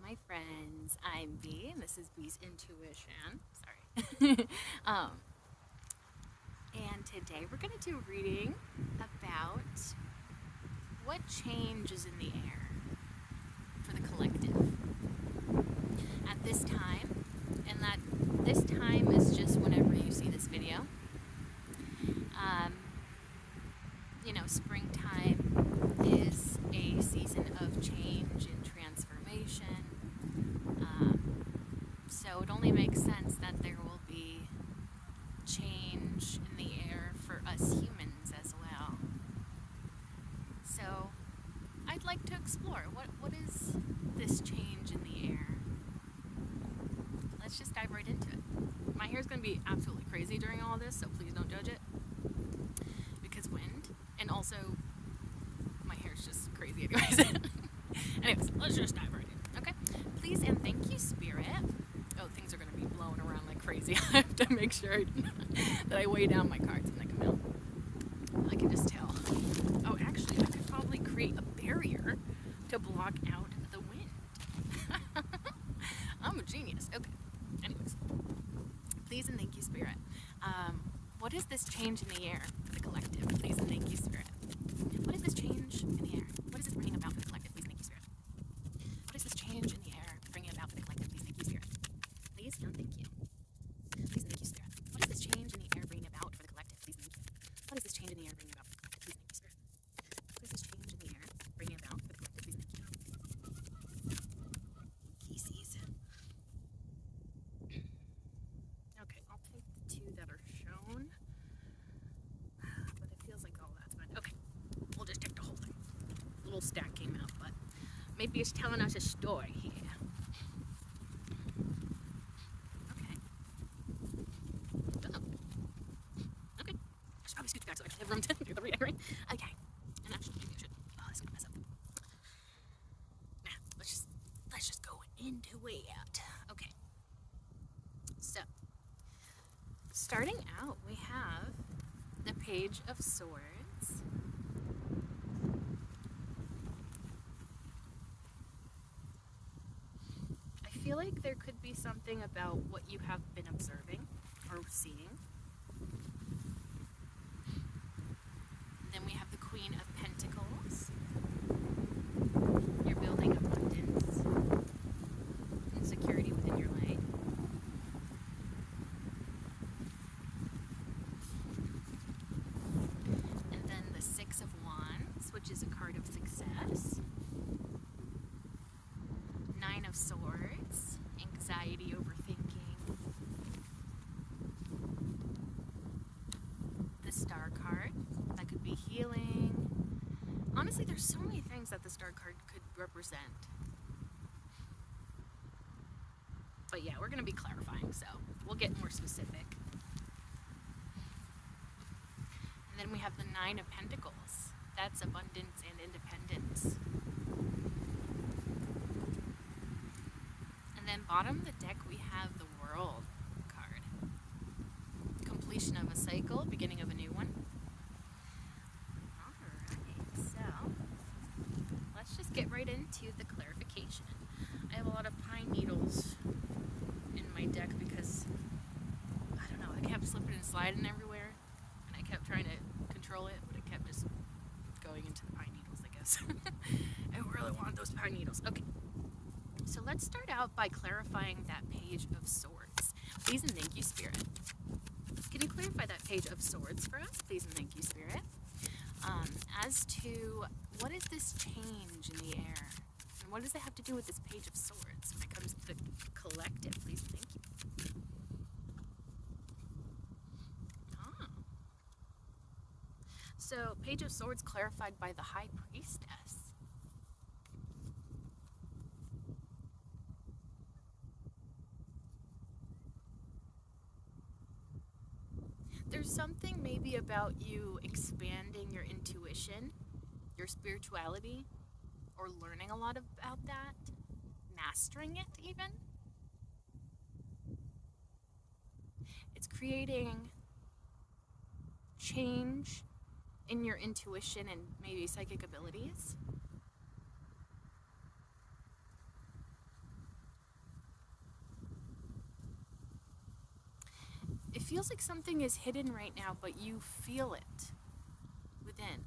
my friends. I'm B, and this is B's Intuition. Sorry. um, and today we're going to do a reading about what change is in the air for the collective at this time, and that this time is just whenever you see this video. Um, springtime is a season of change and transformation. So it only makes sense that there will be change in the air for us humans as well. So I'd like to explore what is this change in the air? Let's just dive right into it. My hair is going to be absolutely crazy during all this, so please don't judge it. Because wind, and also my hair is just crazy anyways. Anyways, let's just dive right in, okay? Please and thank you, Spirit. Oh, things are going to be blowing around like crazy. I have to make sure that I weigh down my cards when they come out. I can just tell. Oh, actually, I could probably create a barrier to block out the wind. I'm a genius. Okay. Anyways, please and thank you, Spirit. What is this change in the air for the collective? Please and thank you, Spirit. What is this change in the air? What is this bringing about for the collective? Please and thank you, Spirit. What is this change in the air bringing about for the collective? Please and thank you, Spirit. Please and thank you. Please and thank you, Spirit. What is this change in the air bringing about for the collective? Please and thank you. What is this change in the air bringing about for the collective? Please and thank you, Spirit. What is this change in the air bringing about for the collective? Please and thank you. Kisses. Okay, I'll take the two that are shown. But it feels like all that's fine. Okay, we'll just take the whole thing. A little stack came out, but maybe it's telling us a story here. Okay. Oh. Okay. I should probably scooch back so I actually have room to do the reading, right? Okay. And actually, maybe I should. Oh, this is gonna mess up. Nah, let's just go into it. Okay. So, starting out, we have the Page of Swords. I feel like there could be something about what you have been observing or seeing. Then we have the Queen of Pentacles. You're building abundance and security within your life. And then the Six of Wands, which is a card of success. Nine of Swords, anxiety, overthinking. The Star card, that could be healing. Honestly, there's so many things that the Star card could represent. But yeah, we're going to be clarifying, so we'll get more specific. And then we have the Nine of Pentacles. That's abundance and independence. And then bottom of the deck, we have the World card. Completion of a cycle, beginning of a new one. Alright, so let's just get right into the clarification. I have a lot of pine needles in my deck because, I don't know, I kept slipping and sliding everywhere. And I kept trying to control it, but it kept just going into the pine needles, I guess. I really want those pine needles. Okay. So let's start out by clarifying that Page of Swords. Please and thank you, Spirit. Can you clarify that Page of Swords for us? Please and thank you, Spirit. As to what is this change in the air? And what does it have to do with this Page of Swords when it comes to the collective? Please and thank you. Oh. So, Page of Swords clarified by the High Priestess. There's something maybe about you expanding your intuition, your spirituality, or learning a lot about that, mastering it even. It's creating change in your intuition and maybe psychic abilities. feels like something is hidden right now, but you feel it within.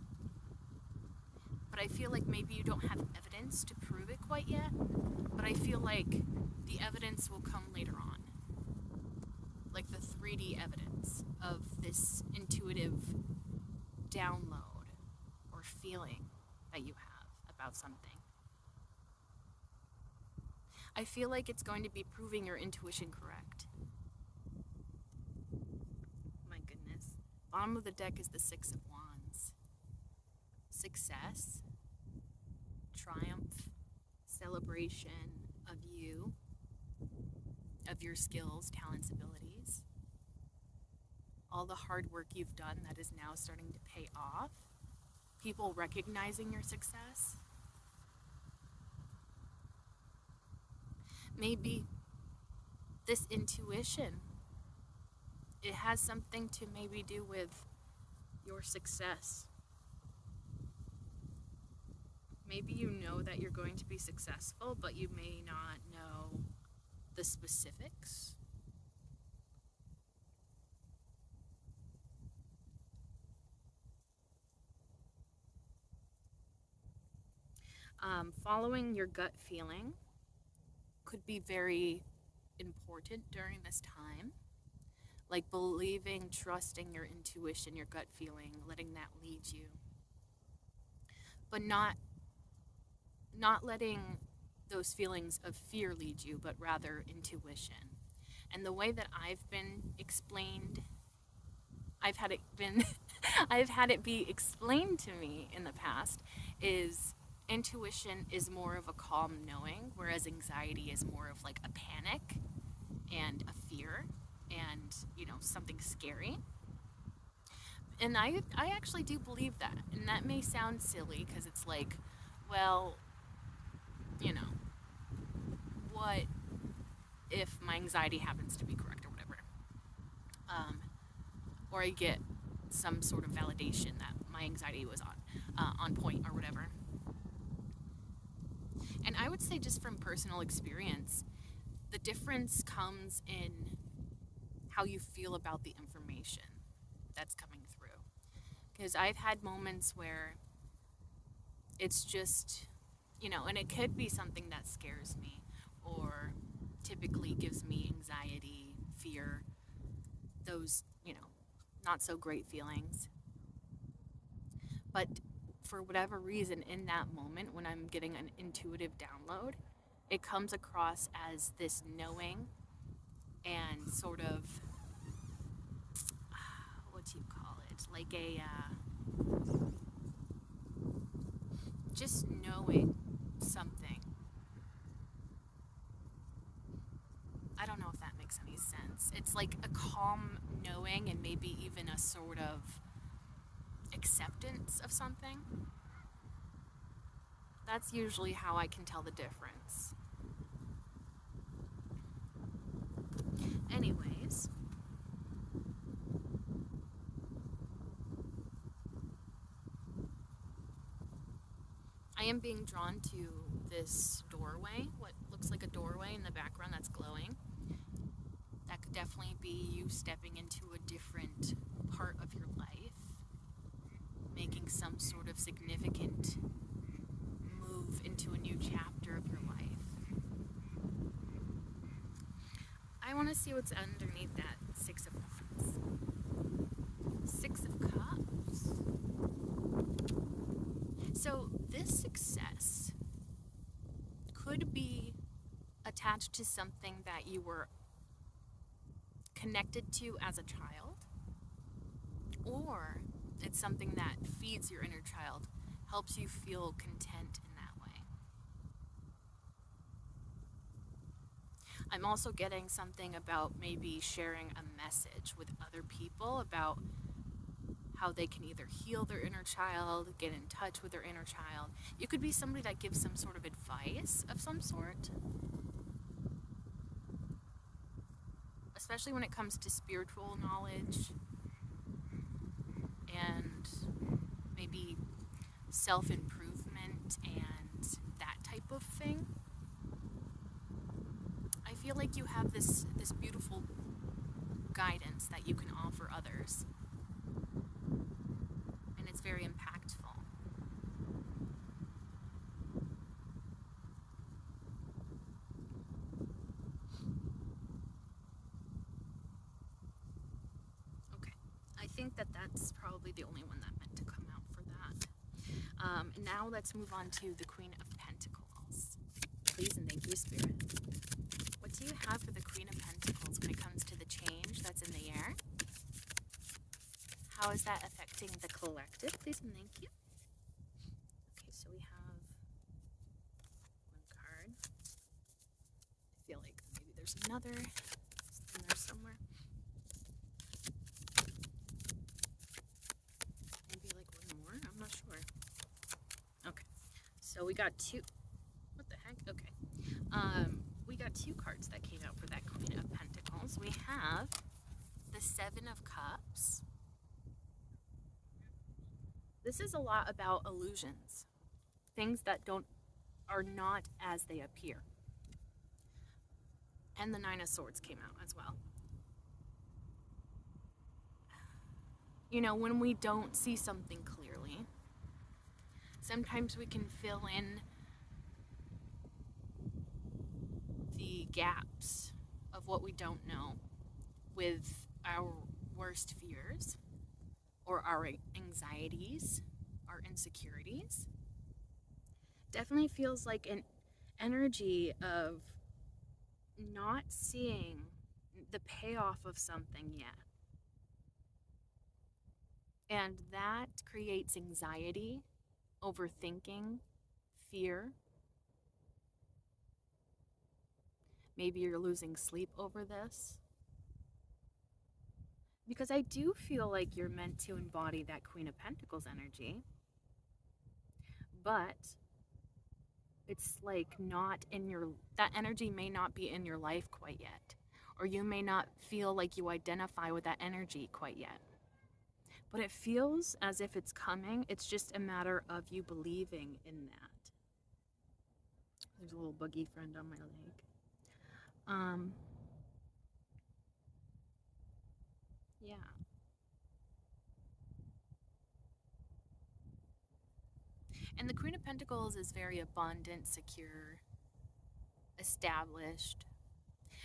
But I feel like maybe you don't have evidence to prove it quite yet, but I feel like the evidence will come later on. Like the 3D evidence of this intuitive download or feeling that you have about something. I feel like it's going to be proving your intuition correct. My goodness. Bottom of the deck is the Six of Wands. Success, triumph, celebration of you, of your skills, talents, abilities. All the hard work you've done that is now starting to pay off. People recognizing your success. Maybe this intuition, it has something to maybe do with your success. Maybe you know that you're going to be successful, but you may not know the specifics. Following your gut feeling could be very important during this time. Like believing, trusting your intuition, your gut feeling, letting that lead you. But not letting those feelings of fear lead you, but rather intuition. And the way that I've been explained, I've had it been I've had it be explained to me in the past is intuition is more of a calm knowing, whereas anxiety is more of like a panic and a fear and, something scary. And I actually do believe that. And that may sound silly because it's like, well, you know, what if my anxiety happens to be correct or whatever? Or I get some sort of validation that my anxiety was on point or whatever. And I would say just from personal experience, the difference comes in how you feel about the information that's coming through. Because I've had moments where it's just, and it could be something that scares me or typically gives me anxiety, fear, those, not so great feelings. But for whatever reason, in that moment, when I'm getting an intuitive download, it comes across as this knowing and sort of, what do you call it? Like just knowing something. I don't know if that makes any sense. It's like a calm knowing and maybe even a sort of acceptance of something. That's usually how I can tell the difference. Anyways, I am being drawn to this doorway, what looks like a doorway in the background that's glowing. That could definitely be you stepping into a different part of your life, making some sort of significant move into a new chapter of your life. I want to see what's underneath that Six of Cups. Six of Cups. So this success could be attached to something that you were connected to as a child, or it's something that feeds your inner child, helps you feel content in that way. I'm also getting something about maybe sharing a message with other people about how they can either heal their inner child, get in touch with their inner child. You could be somebody that gives some sort of advice of some sort, especially when it comes to spiritual knowledge and maybe self-improvement and that type of thing. I feel like you have this beautiful guidance that you can offer others. And it's very impactful. Okay, I think that that's probably the only one that meant to come out for that. Now let's move on to the Queen of Pentacles. Please and thank you, Spirit. What do you have for the Queen of Pentacles when it comes to the change that's in the air? How is that affecting the collective? Please and thank you. Okay, so we have one card. I feel like maybe there's another in there somewhere. Maybe like one more? I'm not sure. Okay, so we got two. What the heck? Okay. We got two cards that came out for that Queen of Pentacles. We have the Seven of Cups. This is a lot about illusions, things that are not as they appear. And the Nine of Swords came out as well. You know, when we don't see something clearly, sometimes we can fill in the gaps of what we don't know with our worst fears or our anxieties, our insecurities. Definitely feels like an energy of not seeing the payoff of something yet. And that creates anxiety, overthinking, fear. Maybe you're losing sleep over this. Because I do feel like you're meant to embody that Queen of Pentacles energy. But it's like not in that energy may not be in your life quite yet. Or you may not feel like you identify with that energy quite yet. But it feels as if it's coming. It's just a matter of you believing in that. There's a little buggy friend on my leg. Yeah. And the Queen of Pentacles is very abundant, secure, established.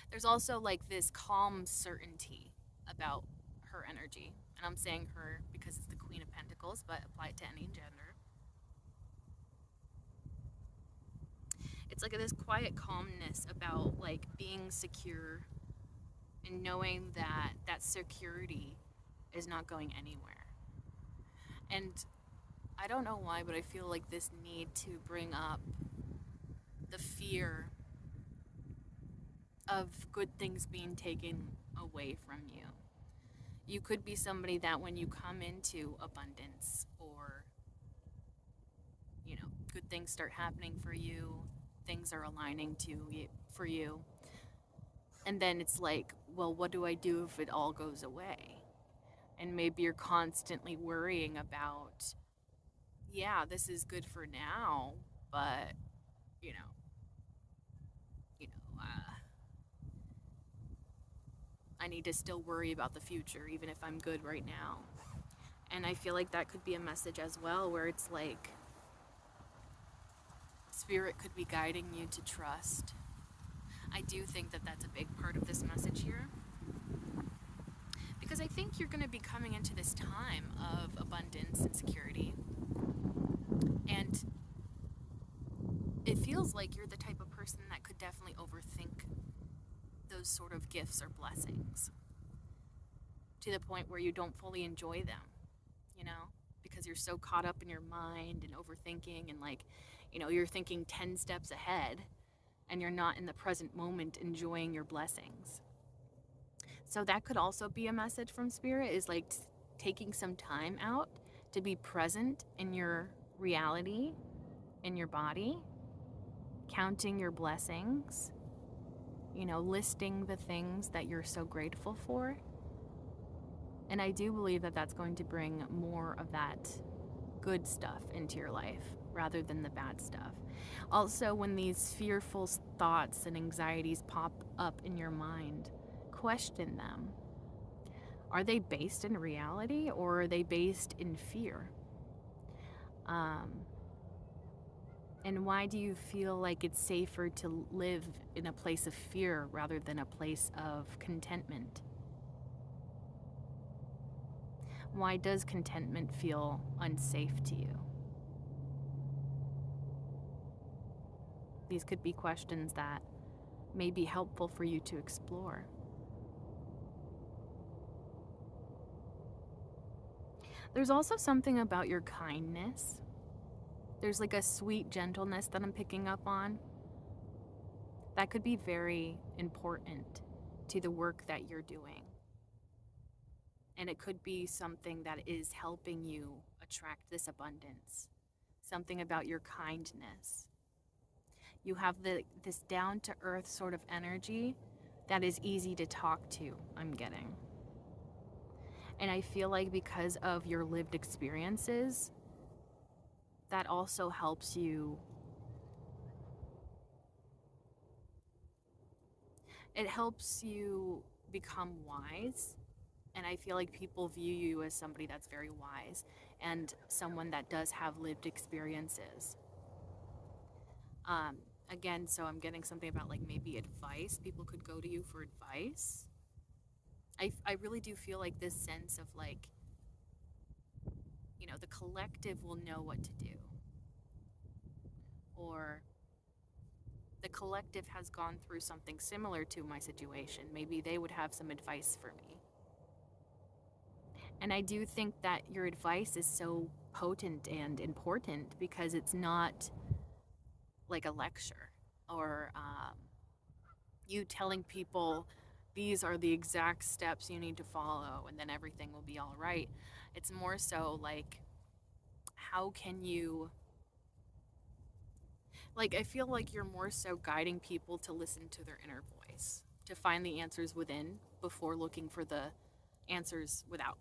There's also like this calm certainty about her energy. And I'm saying her because it's the Queen of Pentacles, but apply it to any gender. It's like this quiet calmness about like being secure and knowing that that security is not going anywhere. And I don't know why, but I feel like this need to bring up the fear of good things being taken away from you. You could be somebody that when you come into abundance or, you know, good things start happening for you, things are aligning for you. And then it's like, well, what do I do if it all goes away? And maybe you're constantly worrying about, yeah, this is good for now, but, you know, I need to still worry about the future, even if I'm good right now. And I feel like that could be a message as well, where it's like, Spirit could be guiding you to trust. I do think that that's a big part of this message here. Because I think you're going to be coming into this time of abundance and security. And it feels like you're the type of person that could definitely overthink those sort of gifts or blessings to the point where you don't fully enjoy them, you know, because you're so caught up in your mind and overthinking and like, you know, you're thinking 10 steps ahead and you're not in the present moment enjoying your blessings. So that could also be a message from Spirit, is like taking some time out to be present in your reality, in your body, counting your blessings, you know, listing the things that you're so grateful for. And I do believe that that's going to bring more of that good stuff into your life rather than the bad stuff. Also, when these fearful thoughts and anxieties pop up in your mind, question them. Are they based in reality or are they based in fear? And why do you feel like it's safer to live in a place of fear rather than a place of contentment? Why does contentment feel unsafe to you? These could be questions that may be helpful for you to explore. There's also something about your kindness. There's like a sweet gentleness that I'm picking up on. That could be very important to the work that you're doing. And it could be something that is helping you attract this abundance. Something about your kindness. You have this down to earth sort of energy that is easy to talk to, I'm getting. And I feel like because of your lived experiences, that also helps you. It helps you become wise. And I feel like people view you as somebody that's very wise and someone that does have lived experiences. Again, so I'm getting something about like maybe advice. People could go to you for advice. I really do feel like this sense of like, the collective will know what to do. Or the collective has gone through something similar to my situation. Maybe they would have some advice for me. And I do think that your advice is so potent and important because it's not like a lecture or you telling people these are the exact steps you need to follow and then everything will be all right. It's more so like, how can you, like, I feel like you're more so guiding people to listen to their inner voice, to find the answers within before looking for the answers without.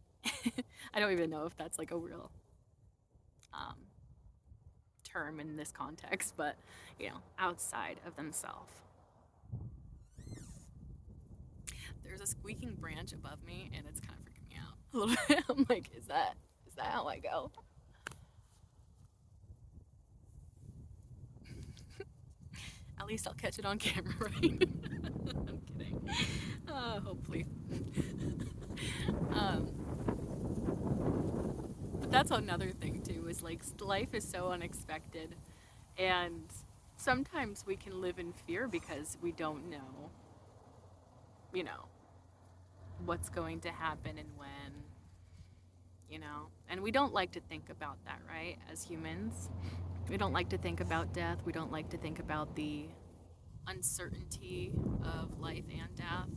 I don't even know if that's like a real term in this context, but outside of themselves. There's a squeaking branch above me and it's kind of freaking me out a little bit. I'm like, is that how I go? At least I'll catch it on camera, right? I'm kidding. Hopefully. But that's another thing too, is like life is so unexpected and sometimes we can live in fear because we don't know, what's going to happen and when, and we don't like to think about that, right? As humans, we don't like to think about death. We don't like to think about the uncertainty of life and death.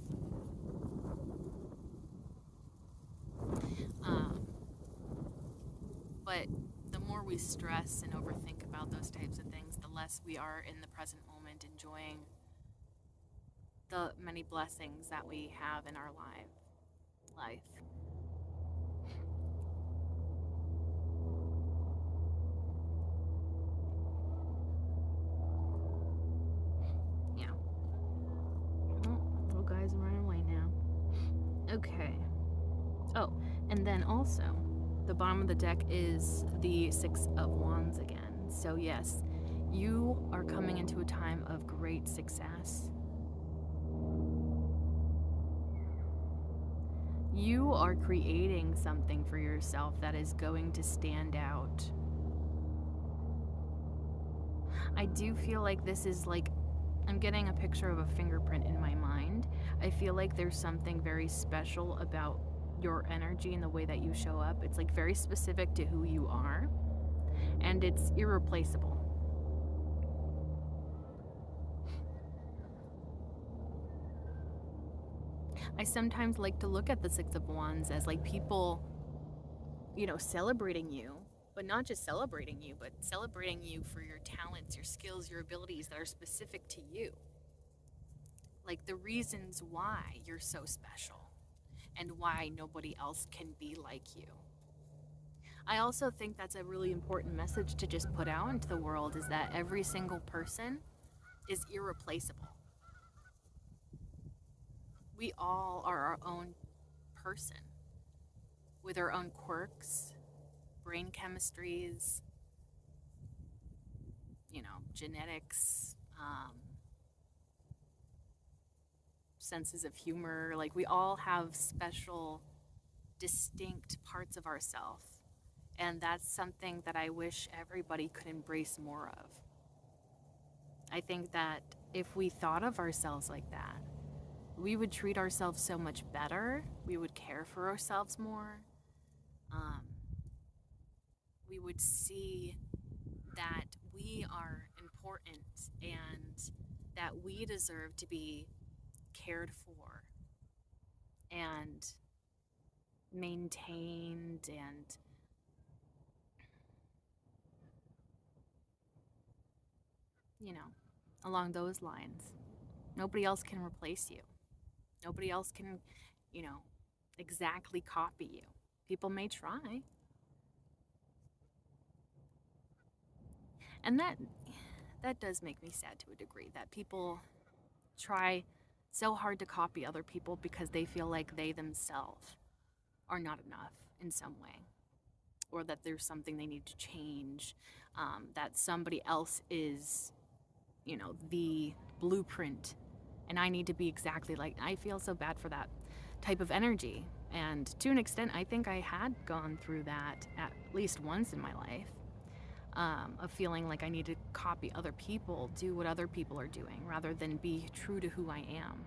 But the more we stress and overthink about those types of things, the less we are in the present moment enjoying the many blessings that we have in our life. Yeah. Little guys are running away now. Okay. Oh, and then also, the bottom of the deck is the Six of Wands again. So yes, you are coming into a time of great success. You are creating something for yourself that is going to stand out. I do feel like this is like, I'm getting a picture of a fingerprint in my mind. I feel like there's something very special about your energy and the way that you show up. It's like very specific to who you are, and it's irreplaceable. I sometimes like to look at the Six of Wands as like people, celebrating you, but not just celebrating you, but celebrating you for your talents, your skills, your abilities that are specific to you. Like the reasons why you're so special and why nobody else can be like you. I also think that's a really important message to just put out into the world, is that every single person is irreplaceable. We all are our own person. with our own quirks, brain chemistries, genetics, senses of humor. Like, we all have special, distinct parts of ourselves. And that's something that I wish everybody could embrace more of. I think that if we thought of ourselves like that, we would treat ourselves so much better. We would care for ourselves more. We would see that we are important and that we deserve to be cared for and maintained and along those lines. Nobody else can replace you. Nobody else can, exactly copy you. People may try. And that does make me sad to a degree, that people try so hard to copy other people because they feel like they themselves are not enough in some way, or that there's something they need to change, that somebody else is, the blueprint, and I need to be exactly like. I feel so bad for that type of energy. And to an extent, I think I had gone through that at least once in my life. Of feeling like I need to copy other people, do what other people are doing, rather than be true to who I am.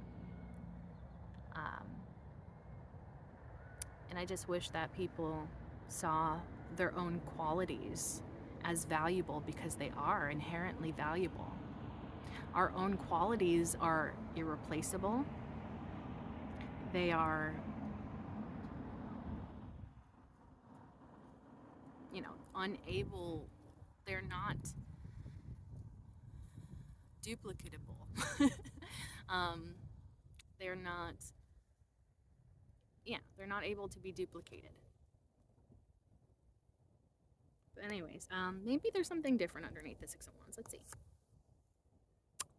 And I just wish that people saw their own qualities as valuable, because they are inherently valuable. Our own qualities are irreplaceable. They are, unable. They're not duplicatable. They're not, they're not able to be duplicated. But anyways, maybe there's something different underneath the Six of Wands. Let's see.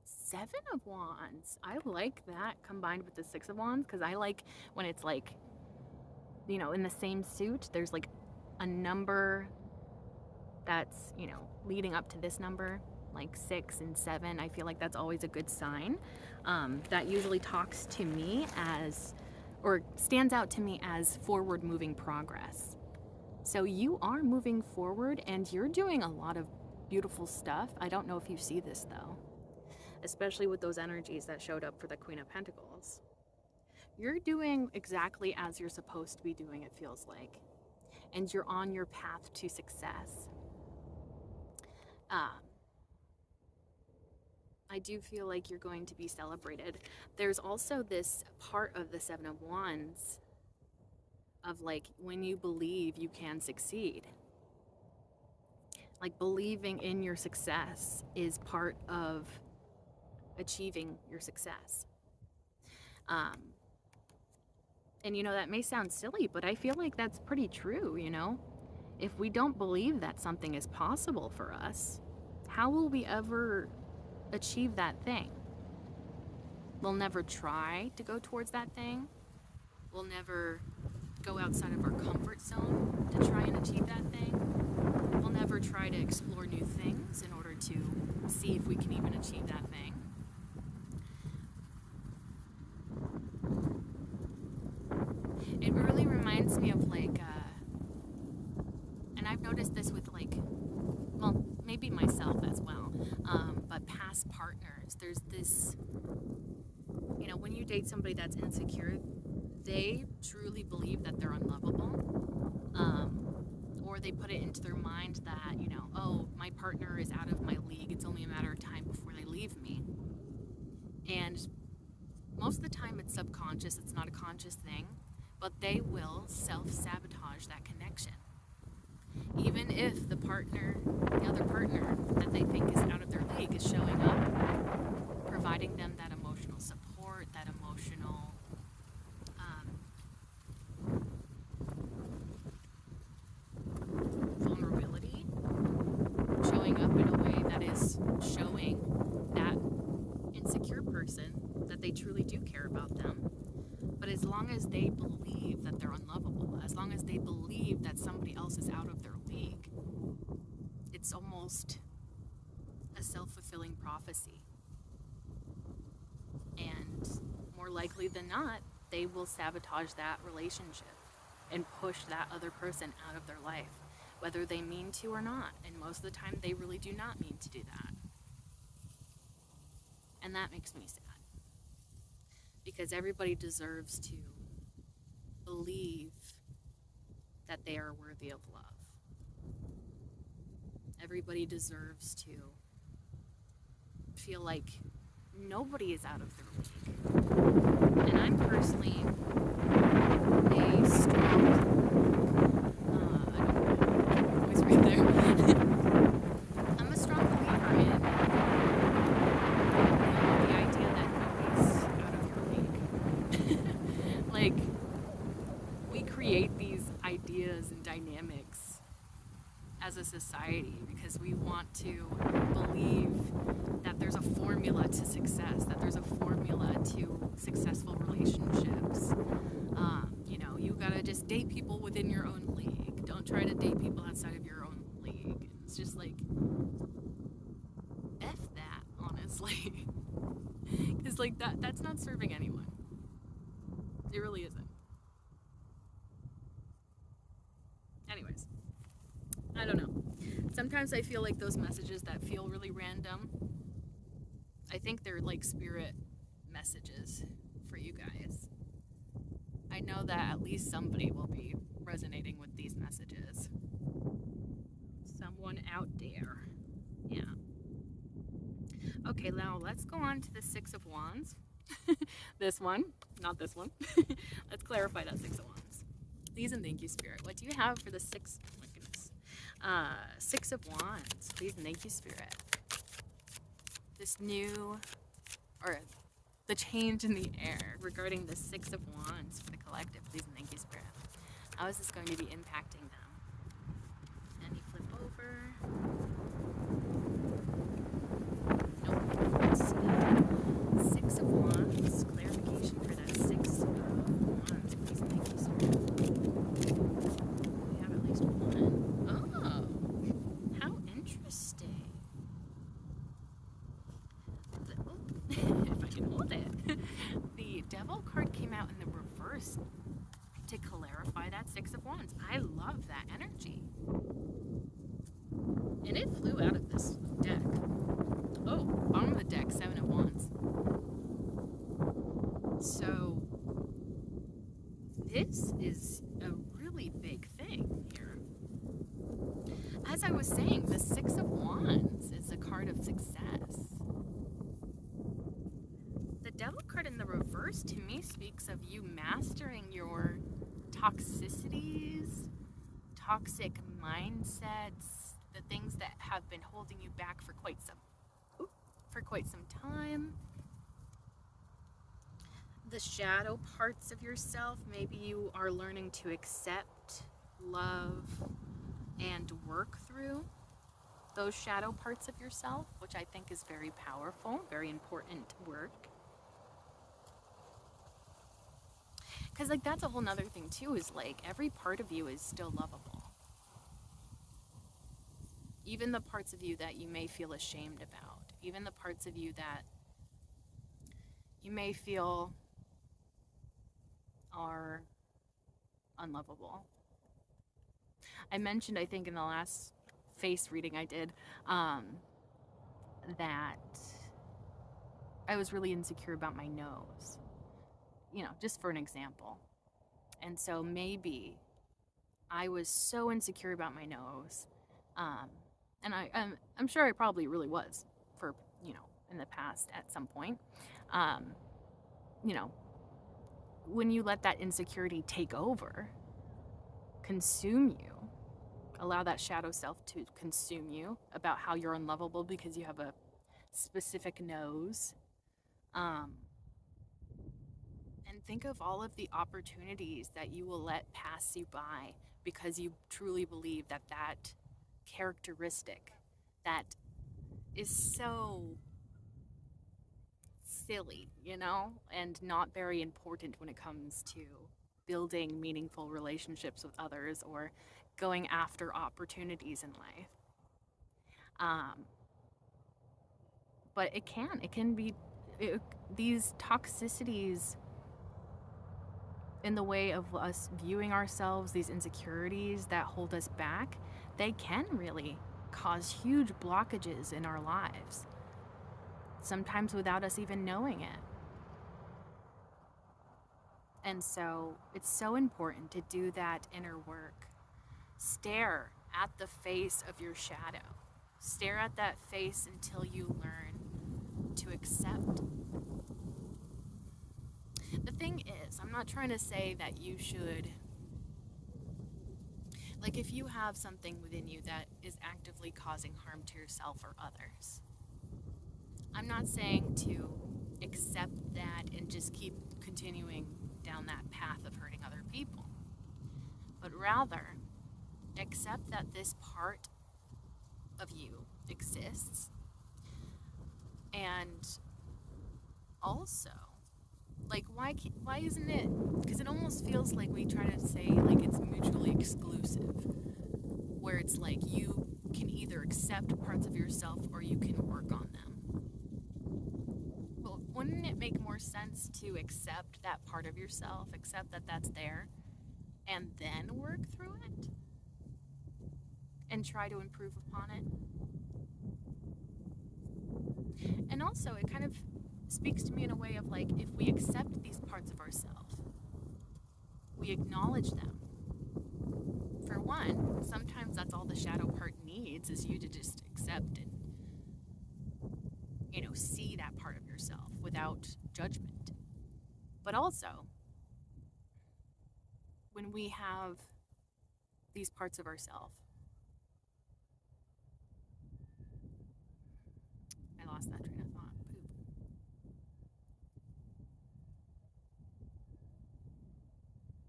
Seven of Wands. I like that combined with the Six of Wands, because I like when it's like, in the same suit, there's like a number that's, leading up to this number, like 6 and 7. I feel like that's always a good sign. That usually talks to me as, or stands out to me as, forward moving progress. So you are moving forward and you're doing a lot of beautiful stuff. I don't know if you see this though, especially with those energies that showed up for the Queen of Pentacles. You're doing exactly as you're supposed to be doing, it feels like. And you're on your path to success. I do feel like you're going to be celebrated. There's also this part of the Seven of Wands of like, when you believe you can succeed. Like, believing in your success is part of achieving your success. And that may sound silly, but I feel like that's pretty true, If we don't believe that something is possible for us, how will we ever achieve that thing? We'll never try to go towards that thing. We'll never go outside of our comfort zone to try and achieve that thing. We'll never try to explore new things in order to see if we can even achieve that thing. It really reminds me of like, and I've noticed this with like, well, maybe myself as well, but past partners. There's this, when you date somebody that's insecure, they truly believe that they're unlovable, or they put it into their mind that, oh, my partner is out of my league. It's only a matter of time before they leave me. And most of the time it's subconscious. It's not a conscious thing, but they will self-sabotage that connection. Even if the other partner that they think is out of their league is showing up, providing them that emotional support, that emotional vulnerability, showing up in a way that is showing that insecure person that they truly do care about them. But But as long as they believe that they're unlovable, as long as they believe that somebody else is out of their league, it's almost a self-fulfilling prophecy. And more likely than not, they will sabotage that relationship and push that other person out of their life, whether they mean to or not. And most of the time, they really do not mean to do that. And that makes me sad. Because everybody deserves to believe that they are worthy of love. Everybody deserves to feel like nobody is out of their league. And I'm personally a strong, I don't know, voice right there. I'm a strong believer in the idea that nobody's out of your league. Like, we create these ideas and dynamics as a society because we want to believe that there's a formula to success, that there's a formula to successful relationships. You gotta just date people within your own league. Don't try to date people outside of your own league. It's just like, F that, honestly. Because, like, that's not serving anyone. It really isn't. Anyways, I don't know. Sometimes I feel like those messages that feel really random, I think they're like spirit messages for you guys. I know that at least somebody will be resonating with these messages. Someone out there. Yeah. Okay, now let's go on to the Six of Wands. This one, not this one. Let's clarify that Six of Wands. Please and thank you, Spirit. What do you have for the Six? Oh my goodness. Six of Wands. Please and thank you, Spirit. This new, or the change in the air regarding the Six of Wands for the collective. Please and thank you, Spirit. How is this going to be impacting them? And you flip over. Nope. Let's see. Six of Wands. Clarification for that Six of Wands. Please and thank you, Spirit. We have at least one. Oh, how interesting. If I can hold it. The Devil card came out in the reverse to clarify that Six of Wands. I love that energy. And it flew out of this deck. Oh, bottom of the deck, Seven of Wands. So, this is a really big thing here. As I was saying, the Six of Wands is a card of success. The Devil card in the reverse to me speaks of you mastering your toxicities, toxic mindsets, the things that have been holding you back for quite some time. The shadow parts of yourself, maybe you are learning to accept, love, and work through those shadow parts of yourself, which I think is very powerful, very important work. Because, like, that's a whole nother thing, too, is, like, every part of you is still lovable. Even the parts of you that you may feel ashamed about. Even the parts of you that you may feel are unlovable. I mentioned, I think, in the last face reading I did, that I was really insecure about my nose. Just for an example. And so maybe I was so insecure about my nose, and I'm sure I probably really was for, in the past at some point. When you let that insecurity take over, consume you, allow that shadow self to consume you about how you're unlovable because you have a specific nose, and think of all of the opportunities that you will let pass you by because you truly believe that that characteristic that is so silly, you know, and not very important when it comes to building meaningful relationships with others or going after opportunities in life. Um, but it can be, these toxicities in the way of us viewing ourselves, these insecurities that hold us back, they can really cause huge blockages in our lives, sometimes without us even knowing it. And so it's so important to do that inner work. Stare at the face of your shadow. Stare at that face until you learn to accept. The thing is, I'm not trying to say that you should, like, if you have something within you that is actively causing harm to yourself or others, I'm not saying to accept that and just keep continuing down that path of hurting other people, but rather accept that this part of you exists. And also, like, why isn't it, because it almost feels like we try to say like it's mutually exclusive, where it's like you can either accept parts of yourself or you can work on them. Well, wouldn't it make more sense to accept that part of yourself, accept that that's there, and then work through it and try to improve upon it? And also, it kind of speaks to me in a way of like, if we accept these parts of ourselves, we acknowledge them. For one, sometimes that's all the shadow part needs, is you to just accept and, you know, see that part of yourself without judgment. But also, when we have these parts of ourselves, I lost that train of thought. Poop.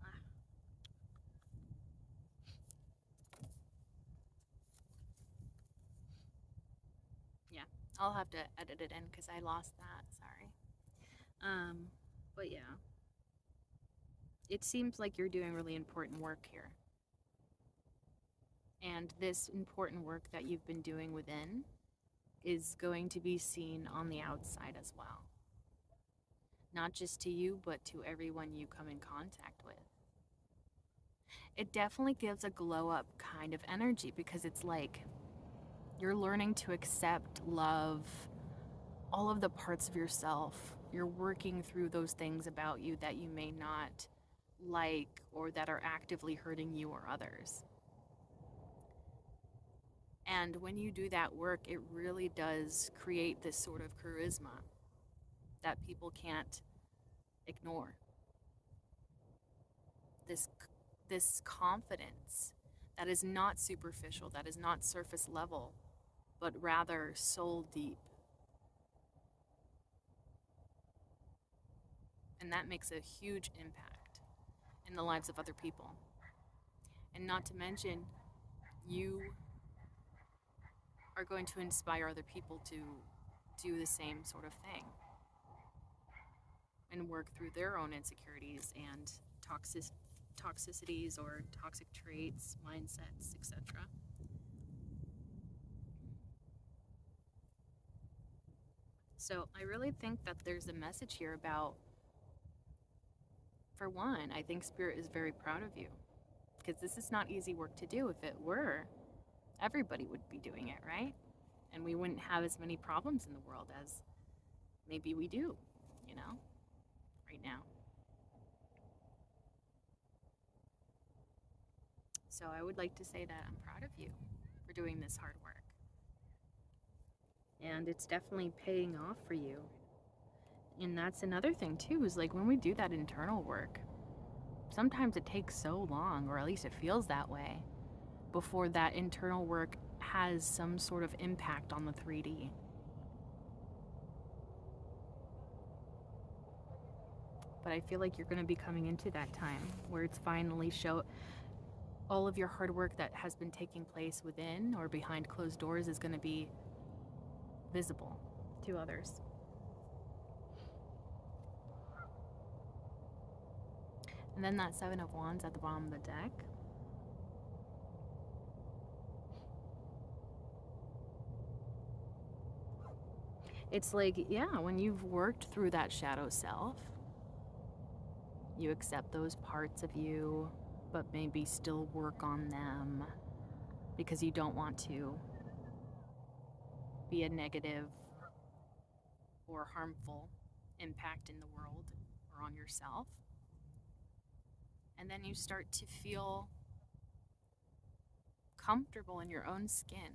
Ah. Yeah, I'll have to edit it in because I lost that. Sorry. But yeah, it seems like you're doing really important work here. And this important work that you've been doing within is going to be seen on the outside as well. Not just to you, but to everyone you come in contact with. It definitely gives a glow up kind of energy because it's like you're learning to accept, love, all of the parts of yourself. You're working through those things about you that you may not like or that are actively hurting you or others. And when you do that work, it really does create this sort of charisma that people can't ignore. This this confidence that is not superficial, that is not surface level, but rather soul deep. And that makes a huge impact in the lives of other people. And not to mention, you are going to inspire other people to do the same sort of thing and work through their own insecurities and toxicities or toxic traits, mindsets, etc. So I really think that there's a message here about, for one, I think Spirit is very proud of you because this is not easy work to do. If it were, everybody would be doing it, right? And we wouldn't have as many problems in the world as maybe we do, you know, right now. So I would like to say that I'm proud of you for doing this hard work. And it's definitely paying off for you. And that's another thing too, is like when we do that internal work, sometimes it takes so long, or at least it feels that way, before that internal work has some sort of impact on the 3D. But I feel like you're going to be coming into that time where it's finally all of your hard work that has been taking place within or behind closed doors is going to be visible to others. And then that Seven of Wands at the bottom of the deck. It's like, yeah, when you've worked through that shadow self, you accept those parts of you, but maybe still work on them because you don't want to be a negative or harmful impact in the world or on yourself. And then you start to feel comfortable in your own skin.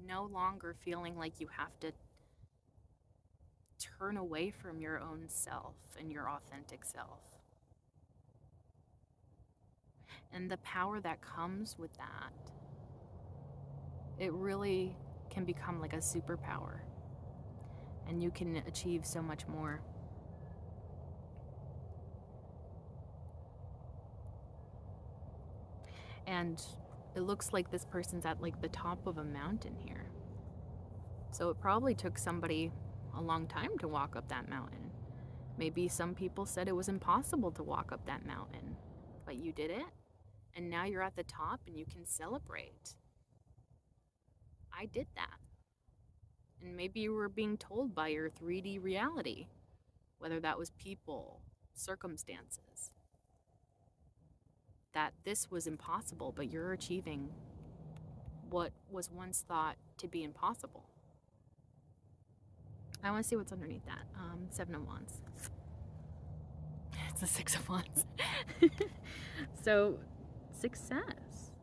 No longer feeling like you have to turn away from your own self and your authentic self. And the power that comes with that, it really can become like a superpower. And you can achieve so much more. And it looks like this person's at like the top of a mountain here. So it probably took somebody a long time to walk up that mountain. Maybe some people said it was impossible to walk up that mountain, but you did it, and now you're at the top and you can celebrate. I did that. And maybe you were being told by your 3D reality, whether that was people, circumstances, that this was impossible, but you're achieving what was once thought to be impossible. I want to see what's underneath that. Seven of Wands. It's the Six of Wands. So, success.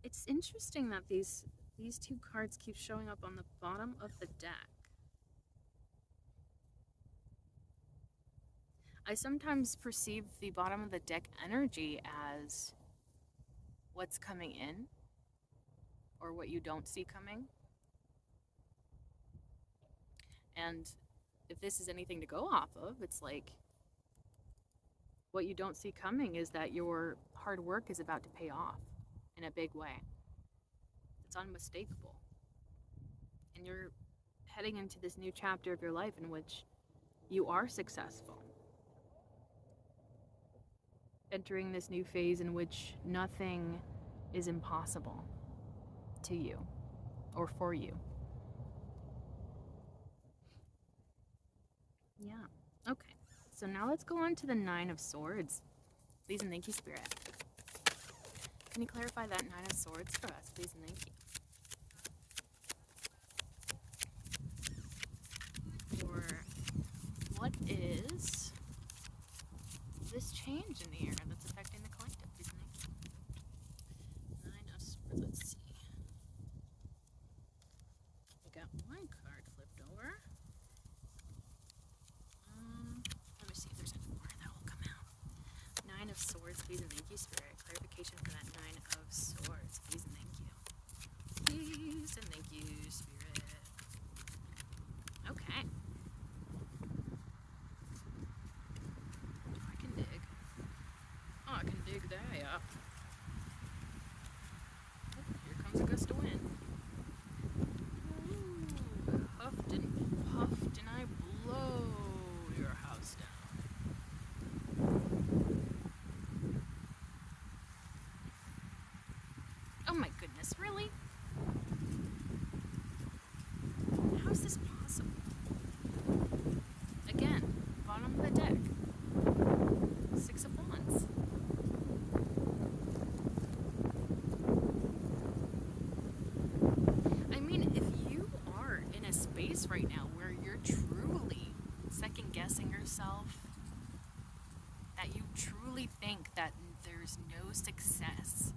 It's interesting that these two cards keep showing up on the bottom of the deck. I sometimes perceive the bottom of the deck energy as what's coming in or what you don't see coming. And if this is anything to go off of, it's like what you don't see coming is that your hard work is about to pay off in a big way. It's unmistakable. And you're heading into this new chapter of your life in which you are successful. Entering this new phase in which nothing is impossible to you or for you. Yeah. Okay. So now let's go on to the Nine of Swords. Please and thank you, Spirit. Can you clarify that Nine of Swords for us, please and thank you? Or what is this change in the air that's affecting the collective, please and thank you? Nine of Swords, let's see. We got one card flipped over. Let me see if there's any more that will come out. Nine of Swords, please and thank you, Spirit. Clarification for that Nine of Swords, please and thank you. Please and thank you, Spirit. Okay. I can dig. Oh, I can dig that up. Oh, here comes a gust of wind. Ooh, huffed and puffed, and I blow your house down. Oh my goodness, really? How is this possible? Again, bottom of the deck. Six of Wands. I mean, if you are in a space right now where you're truly second guessing yourself, that you truly think that there's no success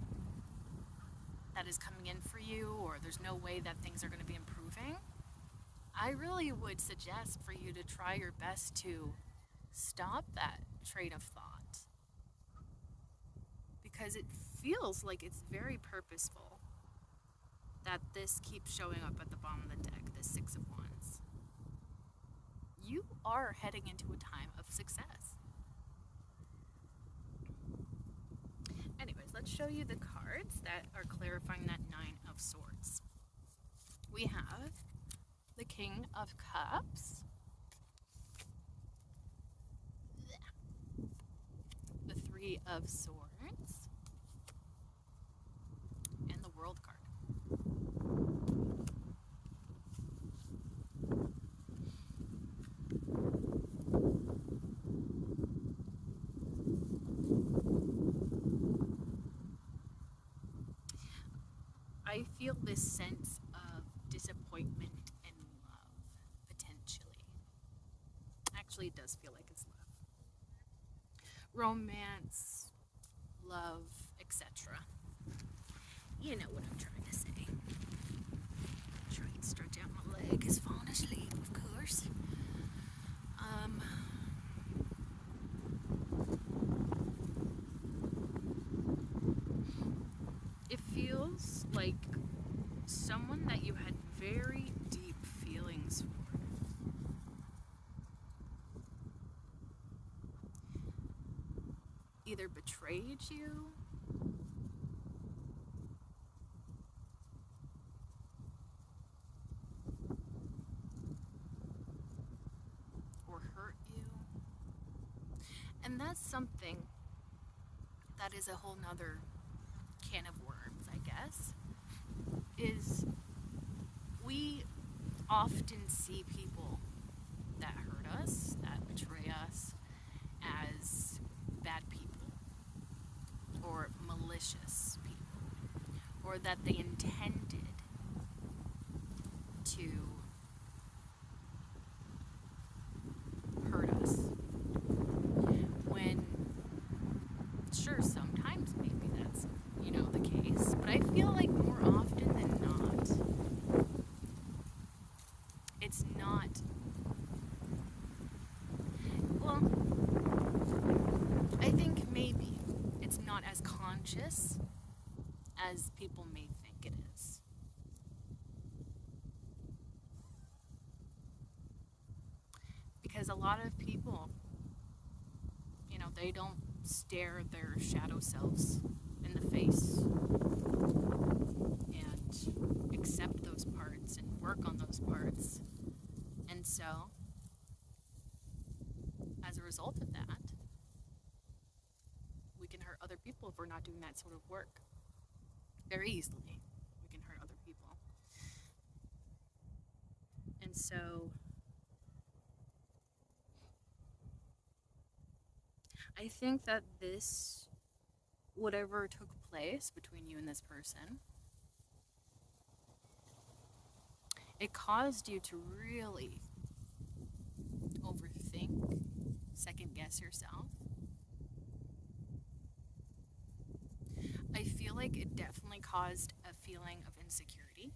that is coming in for you, or there's no way that things are going to be improving, I really would suggest for you to try your best to stop that train of thought, because it feels like it's very purposeful that this keeps showing up at the bottom of the deck, this Six of Wands. You are heading into a time of success. Anyways, let's show you the cards that are clarifying that Nine of Swords. We have the King of Cups, Three of Swords, and the World card. I feel this sense of disappointment and love, potentially. Actually, it does feel like it's love. Romance, love, etc. You know what I'm trying to say. Try and stretch out my leg. It's falling asleep, of course. It feels like someone that you had very deep feelings for either betrayed you or hurt you. And that's something that is a whole nother can of worms, I guess, is we often see people that hurt us, that betray us, as bad people or malicious people, or that they intended to hurt us. When, sure, sometimes maybe that's, the case, but I feel like more often than not, it's not, well, I think maybe it's not as conscious as people may think it is. Because a lot of people, they don't stare their shadow selves in the face and accept those parts and work on those parts. And so, as a result of that, we can hurt other people if we're not doing that sort of work. Very easily, we can hurt other people. And so, I think that this, whatever took place between you and this person, it caused you to really overthink, second guess yourself. I feel like it definitely caused a feeling of insecurity.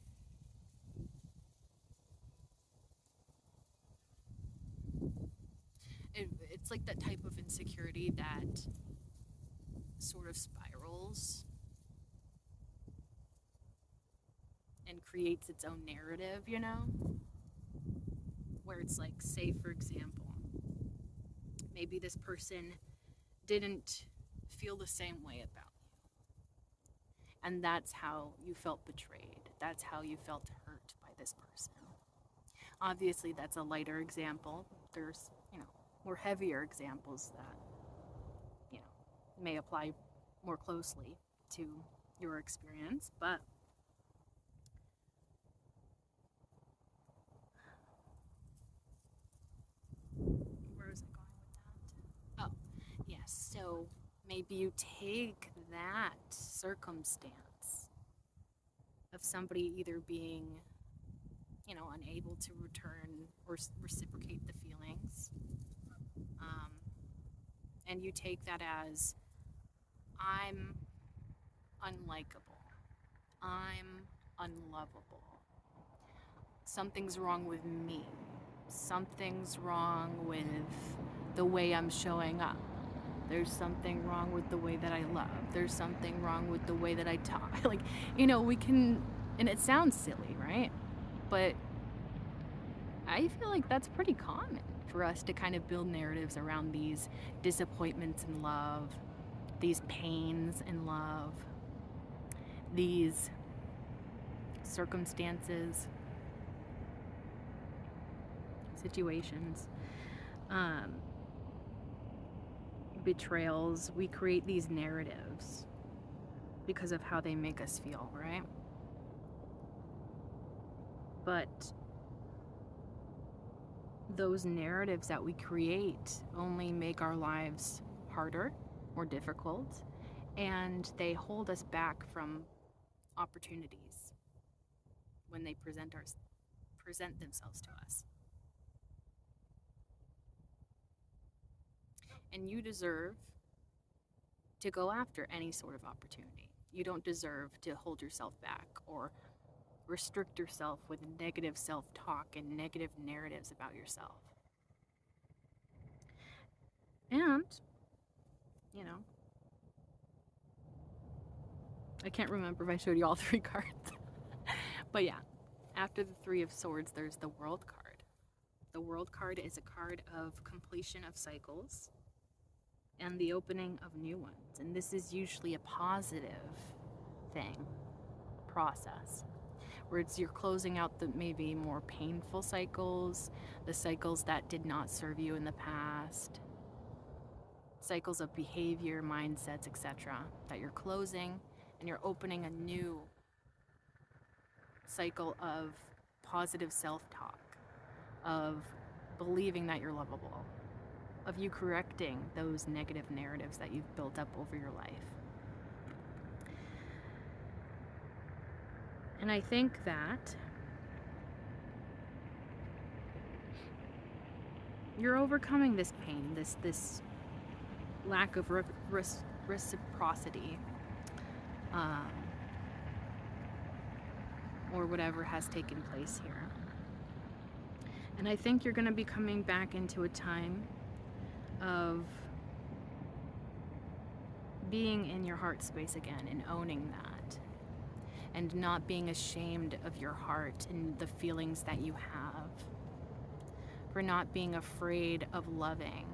It's like that type of insecurity that sort of spirals and creates its own narrative, where it's like, say, for example, maybe this person didn't feel the same way about you. And that's how you felt betrayed. That's how you felt hurt by this person. Obviously, that's a lighter example. There's, more heavier examples that, may apply more closely to your experience. But where was I going with that? Oh, yes. So maybe you take that circumstance of somebody either being, unable to return or reciprocate the feelings, and you take that as, I'm unlikable, I'm unlovable, something's wrong with me, something's wrong with the way I'm showing up, there's something wrong with the way that I love, there's something wrong with the way that I talk. Like, we can, and it sounds silly, right? But I feel like that's pretty common for us to kind of build narratives around these disappointments in love, these pains in love, these circumstances, situations. betrayals, we create these narratives because of how they make us feel, right? But those narratives that we create only make our lives harder, more difficult, and they hold us back from opportunities when they present themselves to us. And you deserve to go after any sort of opportunity. You don't deserve to hold yourself back or restrict yourself with negative self-talk and negative narratives about yourself. And, you know, I can't remember if I showed you all 3 cards. But yeah, after the 3 of Swords, there's the World card. The World card is a card of completion of cycles and the opening of new ones. And this is usually a positive thing, process, where it's you're closing out the maybe more painful cycles, the cycles that did not serve you in the past, cycles of behavior, mindsets, etc., that you're closing, and you're opening a new cycle of positive self-talk, of believing that you're lovable, of you correcting those negative narratives that you've built up over your life. And I think that you're overcoming this pain, this lack of reciprocity, or whatever has taken place here. And I think you're going to be coming back into a time of being in your heart space again and owning that, and not being ashamed of your heart and the feelings that you have, for not being afraid of loving.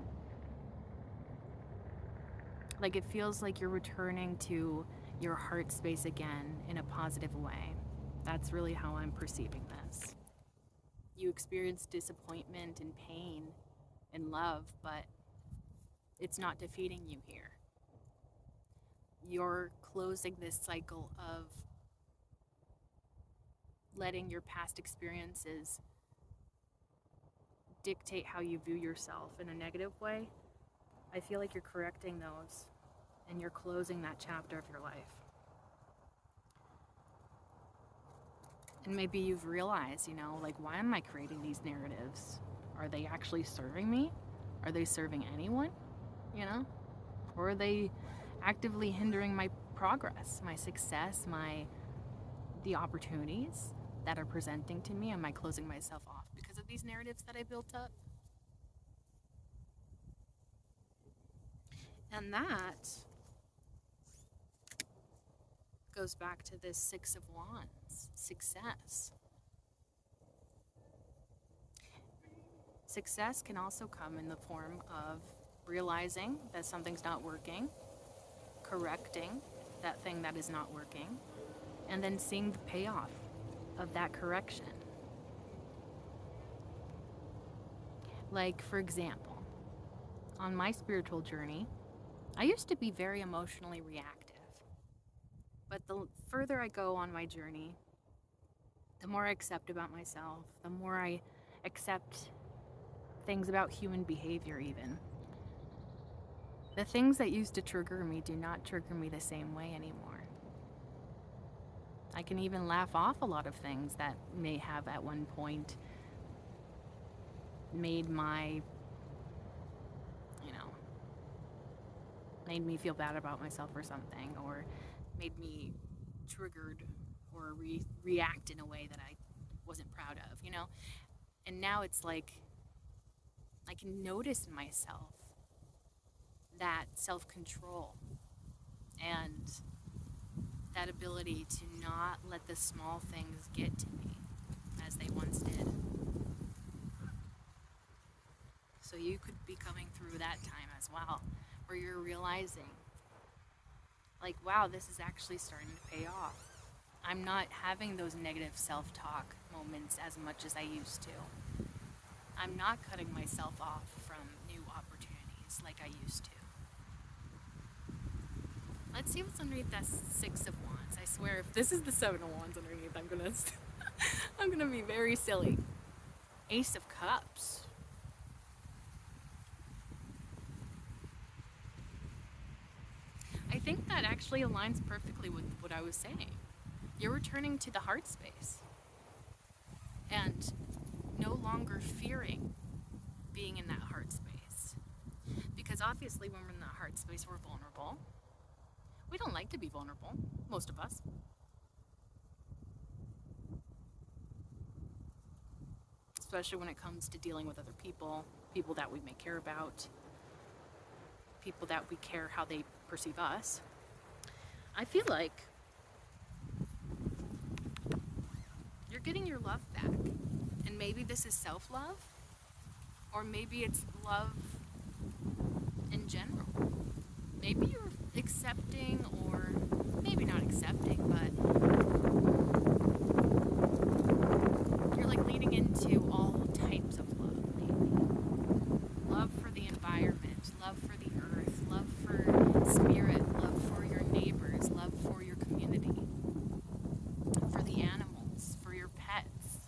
Like, it feels like you're returning to your heart space again in a positive way. That's really how I'm perceiving this. You experience disappointment and pain and love, but it's not defeating you here. You're closing this cycle of letting your past experiences dictate how you view yourself in a negative way. I feel like you're correcting those and you're closing that chapter of your life. And maybe you've realized, like, why am I creating these narratives? Are they actually serving me? Are they serving anyone? Or are they actively hindering my progress, my success, the opportunities that are presenting to me? Am I closing myself off because of these narratives that I built up? And that goes back to this 6 of Wands, success. Success can also come in the form of realizing that something's not working, correcting that thing that is not working, and then seeing the payoff of that correction. Like, for example, on my spiritual journey, I used to be very emotionally reactive. But the further I go on my journey, the more I accept about myself, the more I accept things about human behavior even. The things that used to trigger me do not trigger me the same way anymore. I can even laugh off a lot of things that may have at one point made made me feel bad about myself or something, or made me triggered or react in a way that I wasn't proud of, And now it's like I can notice in myself that self-control and that ability to not let the small things get to me as they once did. So you could be coming through that time as well, where you're realizing, like, wow, this is actually starting to pay off. I'm not having those negative self-talk moments as much as I used to. I'm not cutting myself off from new opportunities like I used to. Let's see what's underneath that Six of Wands. I swear, if this is the Seven of Wands underneath, I'm gonna, I'm gonna be very silly. Ace of Cups. I think that actually aligns perfectly with what I was saying. You're returning to the heart space and no longer fearing being in that heart space. Because obviously, when we're in that heart space, we're vulnerable. We don't like to be vulnerable, most of us. Especially when it comes to dealing with other people, people that we may care about, people that we care how they perceive us. I feel like you're getting your love back. And maybe this is self-love, or maybe it's love in general. Maybe you're accepting, or maybe not accepting, but you're like leaning into all types of love, maybe. Love for the environment, love for the earth, love for spirit, love for your neighbors, love for your community, for the animals, for your pets,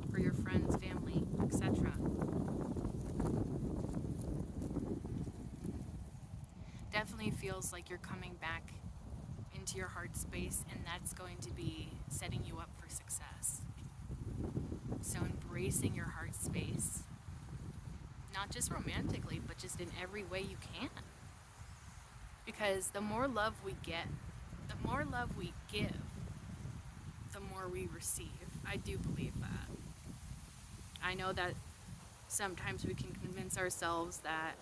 for your friends, family, etc. Definitely feels like you're coming back into your heart space, and that's going to be setting you up for success. So embracing your heart space, not just romantically, but just in every way you can. Because the more love we get, the more love we give, the more we receive. I do believe that. I know that sometimes we can convince ourselves that,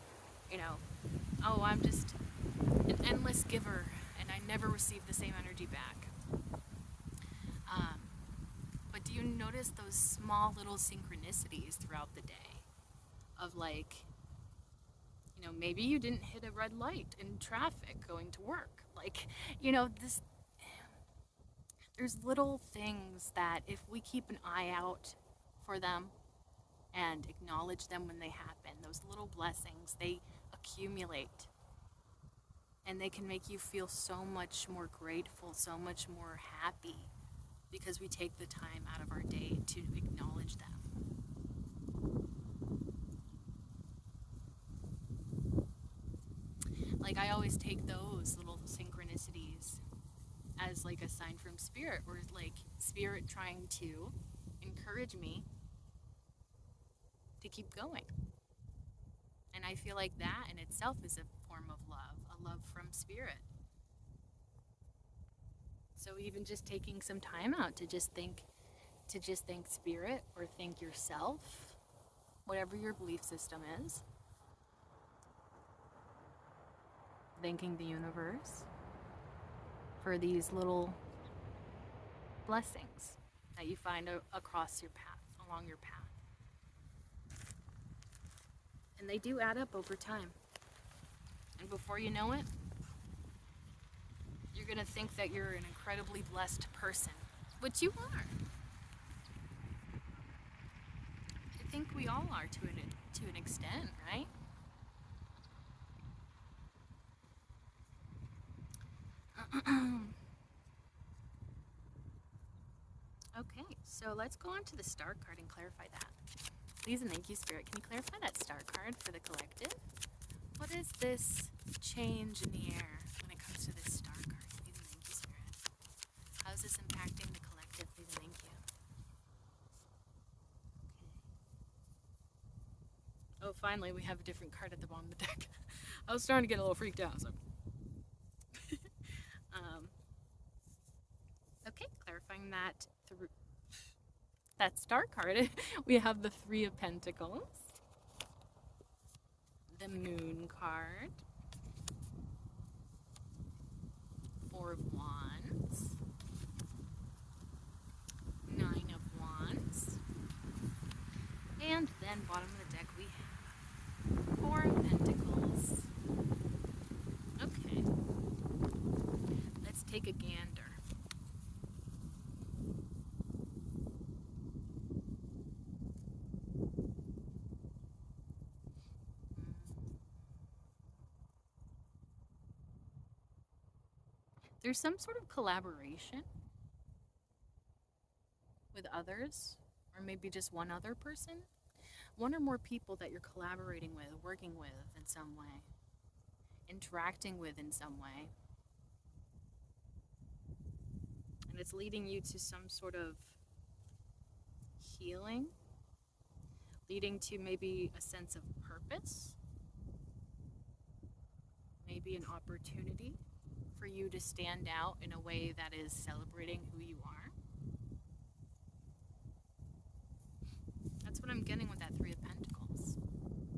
oh, I'm just an endless giver and I never receive the same energy back. But do you notice those small little synchronicities throughout the day of like, maybe you didn't hit a red light in traffic going to work. Like, this, there's little things that if we keep an eye out for them and acknowledge them when they happen, those little blessings, they accumulate. And they can make you feel so much more grateful, so much more happy, because we take the time out of our day to acknowledge them. Like, I always take those little synchronicities as like a sign from spirit, or like spirit trying to encourage me to keep going. And I feel like that in itself is a form of love, a love from spirit. So even just taking some time out to just thank spirit, or thank yourself, whatever your belief system is, thanking the universe for these little blessings that you find across your path, along your path. And they do add up over time. And before you know it, you're gonna think that you're an incredibly blessed person, which you are. I think we all are to an extent, right? Okay, so let's go on to the star card and clarify that. Please and thank you, Spirit. Can you clarify that star card for the collective? What is this change in the air when it comes to this star card? Please and thank you, Spirit. How is this impacting the collective? Please and thank you. Okay. Oh, finally, we have a different card at the bottom of the deck. I was starting to get a little freaked out, so. Okay, clarifying that through that star card, we have the Three of Pentacles, the Moon card, Four of Wands, Nine of Wands, and then bottom of the deck we have Four of Pentacles. Okay, let's take a gander. there's some sort of collaboration with others, or maybe just one other person, one or more people that you're collaborating with, working with in some way, interacting with in some way. And it's leading you to some sort of healing, leading to maybe a sense of purpose, maybe an opportunity for you to stand out in a way that is celebrating who you are. That's what I'm getting with that Three of Pentacles.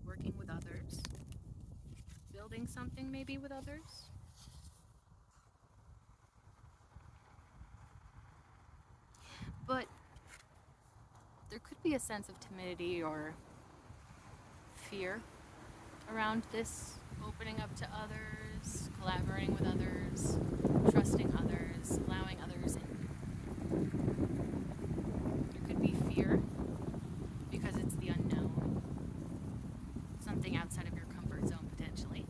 Working with others, building something maybe with others. But there could be a sense of timidity or fear around this opening up to others, collaborating with others, trusting others, allowing others in. There could be fear because it's the unknown, something outside of your comfort zone potentially.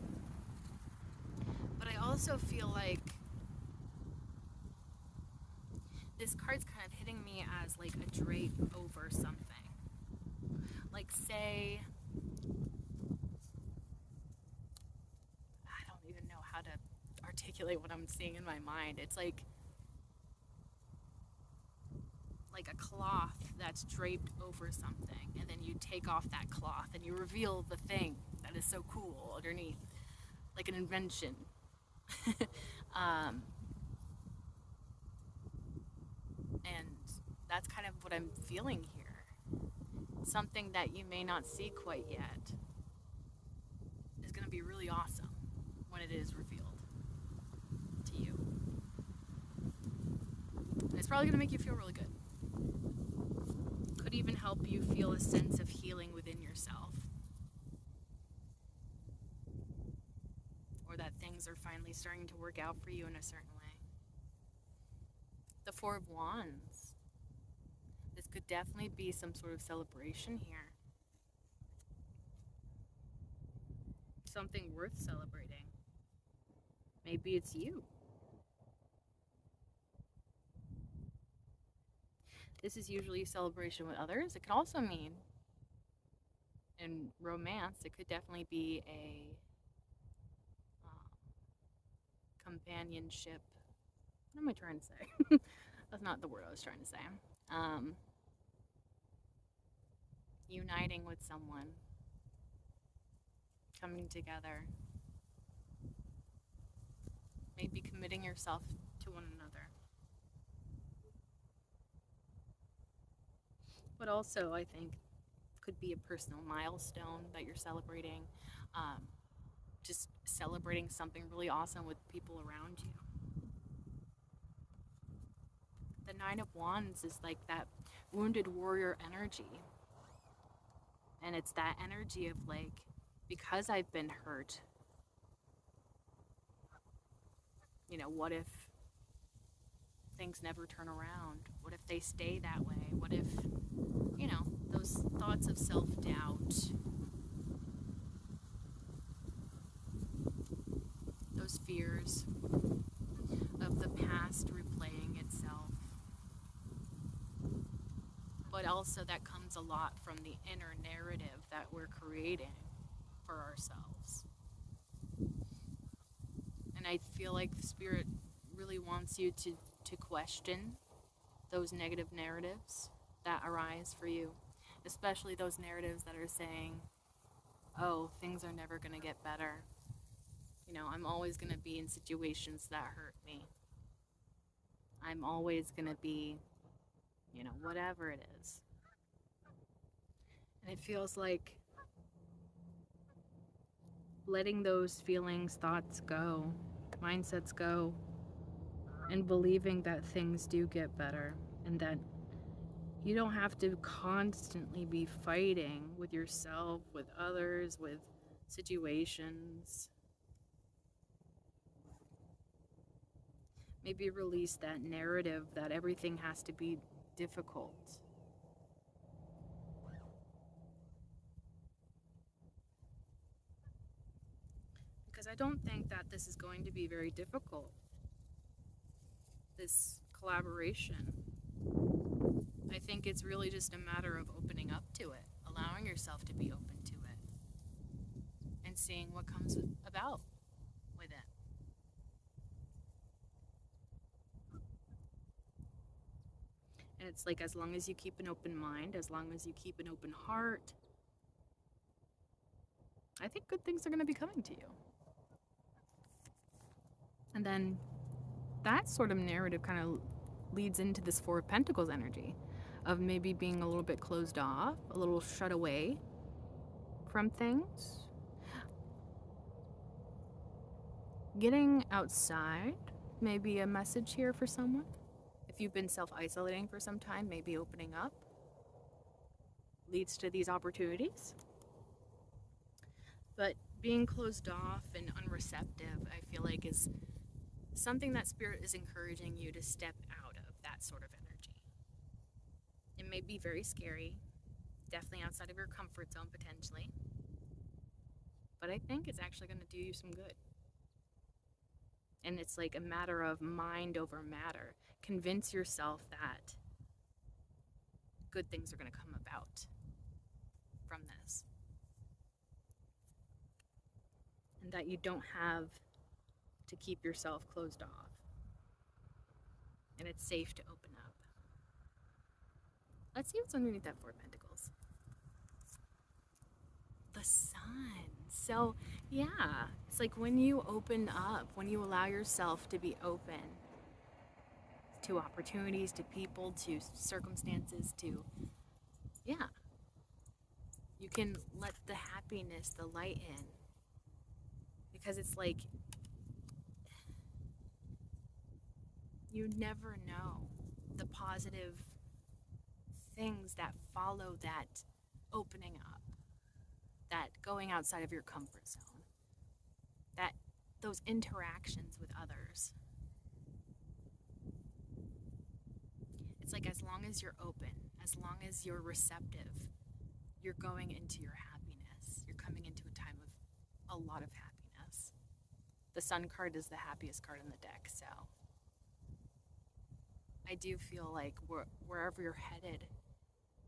But I also feel like this card's kind of hitting me as like a drape over something. Like, say, I don't even know how to articulate what I'm seeing in my mind. It's like a cloth that's draped over something, and then you take off that cloth and you reveal the thing that is so cool underneath, like an invention. And that's kind of what I'm feeling here. Something that you may not see quite yet is going to be really awesome when it is revealed to you. And it's probably going to make you feel really good. Could even help you feel a sense of healing within yourself. Or that things are finally starting to work out for you in a certain way. The Four of Wands. This could definitely be some sort of celebration here. Something worth celebrating. Maybe it's you. This is usually a celebration with others. It could also mean, in romance, it could definitely be a companionship. What am I trying to say? That's not the word I was trying to say. Uniting with someone, coming together, maybe committing yourself to one another. But also, I think, could be a personal milestone that you're celebrating. Just celebrating something really awesome with people around you. The Nine of Wands is like that wounded warrior energy. And it's that energy of like, because I've been hurt, what if things never turn around? What if they stay that way? What if, those thoughts of self-doubt, those fears of the past replaying itself. But also that comes a lot from the inner narrative that we're creating for ourselves. And I feel like Spirit really wants you to question those negative narratives that arise for you, especially those narratives that are saying, oh, things are never going to get better. I'm always going to be in situations that hurt me. I'm always going to be, whatever it is. And it feels like letting those feelings, thoughts go, mindsets go, and believing that things do get better and that you don't have to constantly be fighting with yourself, with others, with situations. Maybe release that narrative that everything has to be difficult. Because I don't think that this is going to be very difficult. this collaboration. I think it's really just a matter of opening up to it, allowing yourself to be open to it, and seeing what comes about with it. And it's like, as long as you keep an open mind, as long as you keep an open heart, I think good things are going to be coming to you. And then that sort of narrative kind of leads into this Four of Pentacles energy of maybe being a little bit closed off, a little shut away from things. Getting outside may be a message here for someone. If you've been self-isolating for some time, maybe opening up leads to these opportunities. But being closed off and unreceptive, I feel like, is something that Spirit is encouraging you to step out of that sort of energy. It may be very scary, definitely outside of your comfort zone potentially, but I think it's actually going to do you some good. And it's like a matter of mind over matter. Convince yourself that good things are going to come about from this. And that you don't have to keep yourself closed off. And it's safe to open up. Let's see what's underneath that Four of Pentacles. The Sun. So, yeah, it's like when you open up, when you allow yourself to be open to opportunities, to people, to circumstances, to, yeah, you can let the happiness, the light in. Because it's like, you never know the positive things that follow that opening up, that going outside of your comfort zone, that those interactions with others. It's like, as long as you're open, as long as you're receptive, you're going into your happiness. You're coming into a time of a lot of happiness. The Sun card is the happiest card in the deck, so I do feel like wherever you're headed,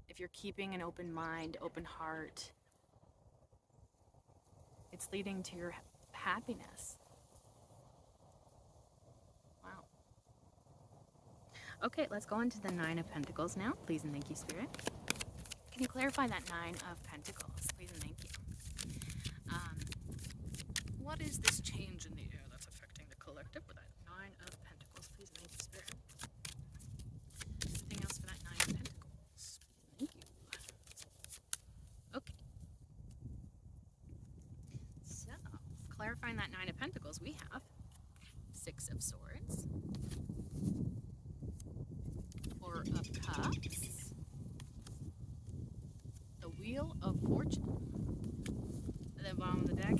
if you're keeping an open mind, open heart, it's leading to your happiness. Wow. Okay, let's go into the Nine of Pentacles now. Please and thank you, Spirit. Can you clarify that Nine of Pentacles? Please and thank you. What is this change in the air that's affecting the collective with that Nine of Pentacles? Please and thank you, Spirit. Anything else for that Nine of Pentacles? Thank you. Okay. So, clarifying that Nine of Pentacles, we have Six of Swords, Four of Cups, the Wheel of Fortune, and then bottom of the deck,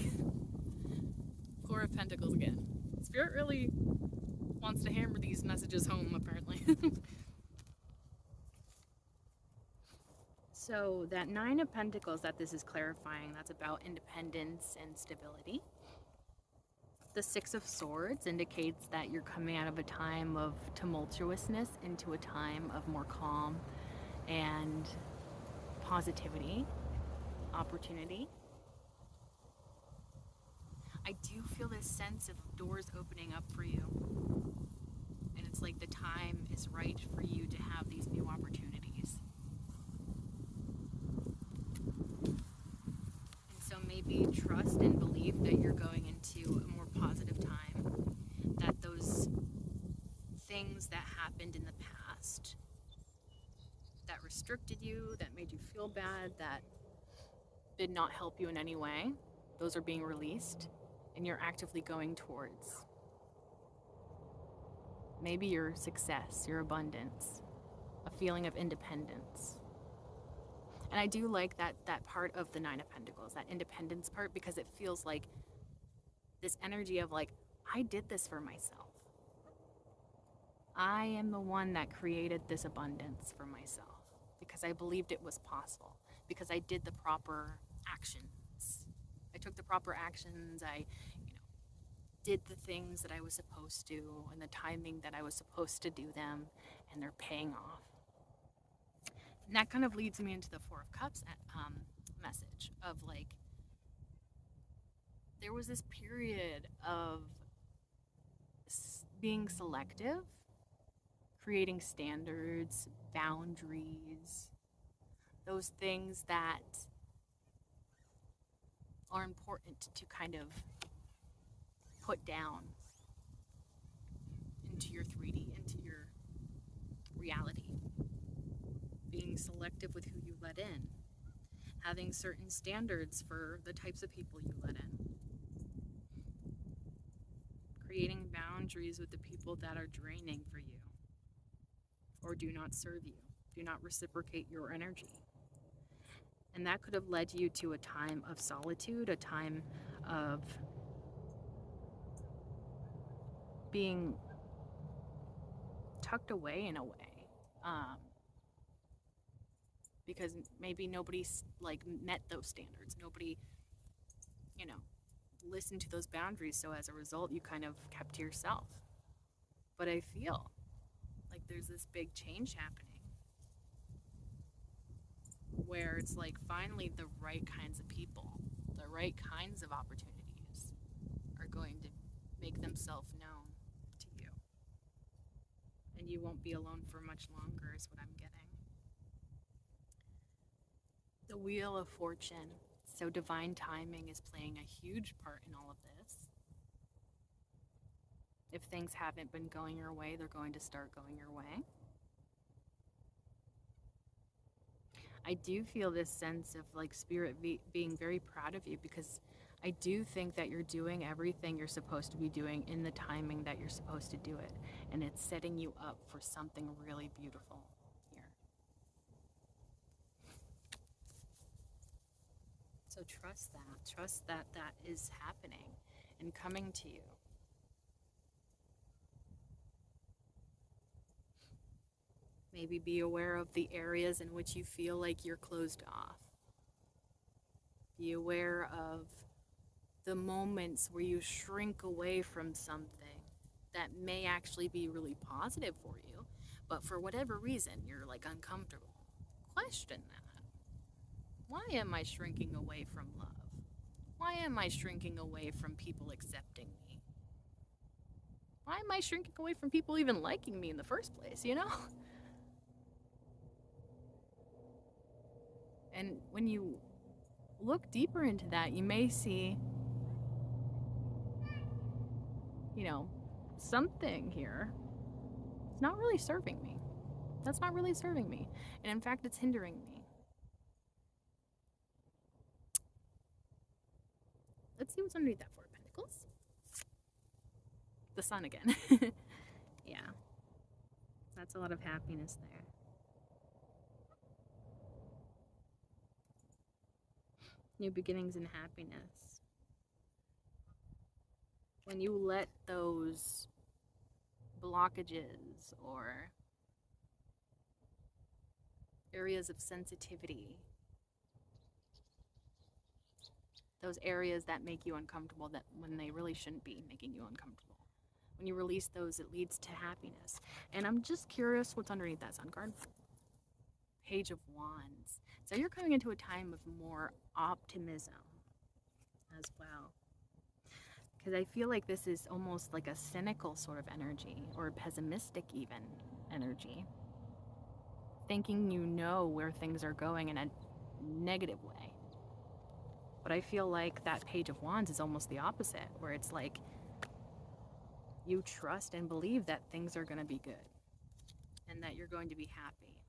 Four of Pentacles again. Spirit really wants to hammer these messages home, apparently. So that Nine of Pentacles that this is clarifying, that's about independence and stability. The Six of Swords indicates that you're coming out of a time of tumultuousness into a time of more calm and positivity, opportunity. I do feel this sense of doors opening up for you. And it's like the time is right for you to have these new opportunities. And so maybe trust and believe that you're going into a more positive time. That those things that happened in the past that restricted you, that made you feel bad, that did not help you in any way, those are being released. And you're actively going towards maybe your success, your abundance, a feeling of independence. And I do like that part of the Nine of Pentacles, that independence part, because it feels like this energy of like, I did this for myself. I am the one that created this abundance for myself because I believed it was possible, because I did the proper actions. I took the proper actions. I did the things that I was supposed to and the timing that I was supposed to do them, and they're paying off. And that kind of leads me into the Four of Cups message of like, there was this period of being selective, creating standards, boundaries, those things that are important to kind of put down into your 3D, into your reality. Being selective with who you let in, having certain standards for the types of people you let in, creating boundaries with the people that are draining for you or do not serve you, do not reciprocate your energy. And that could have led you to a time of solitude, a time of being tucked away in a way. Because maybe nobody's like met those standards. Nobody, listened to those boundaries. So as a result, you kind of kept to yourself. But I feel like there's this big change happening where it's like finally the right kinds of people, the right kinds of opportunities are going to make themselves known to you. And you won't be alone for much longer, is what I'm getting. The Wheel of Fortune. So divine timing is playing a huge part in all of this. If things haven't been going your way, they're going to start going your way. I do feel this sense of like spirit being very proud of you, because I do think that you're doing everything you're supposed to be doing in the timing that you're supposed to do it. And it's setting you up for something really beautiful here. So trust that. Trust that that is happening and coming to you. Maybe be aware of the areas in which you feel like you're closed off. Be aware of the moments where you shrink away from something that may actually be really positive for you, but for whatever reason, you're like uncomfortable. Question that. Why am I shrinking away from love? Why am I shrinking away from people accepting me? Why am I shrinking away from people even liking me in the first place, And when you look deeper into that, you may see, something here. It's not really serving me. That's not really serving me. And in fact, it's hindering me. Let's see what's underneath that Four of Pentacles. The Sun again. Yeah. That's a lot of happiness there. New beginnings and happiness. When you let those blockages or areas of sensitivity, those areas that make you uncomfortable, that when they really shouldn't be making you uncomfortable, when you release those, it leads to happiness. And I'm just curious what's underneath that Sun card. Page of Wands. So you're coming into a time of more optimism as well. Because I feel like this is almost like a cynical sort of energy, or pessimistic even energy. Thinking you know where things are going in a negative way. But I feel like that Page of Wands is almost the opposite, where it's like you trust and believe that things are going to be good and that you're going to be happy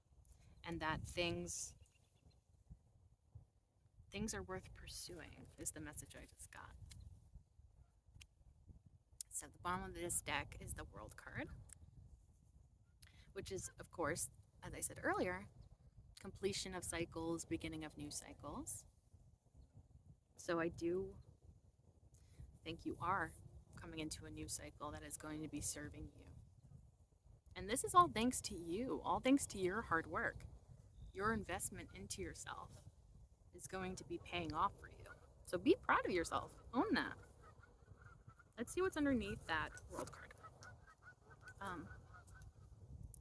and that things are worth pursuing, is the message I just got. So the bottom of this deck is the World card, which is, of course, as I said earlier, completion of cycles, beginning of new cycles. So I do think you are coming into a new cycle that is going to be serving you. And this is all thanks to you, all thanks to your hard work. Your investment into yourself is going to be paying off for you. So be proud of yourself. Own that. Let's see what's underneath that world card.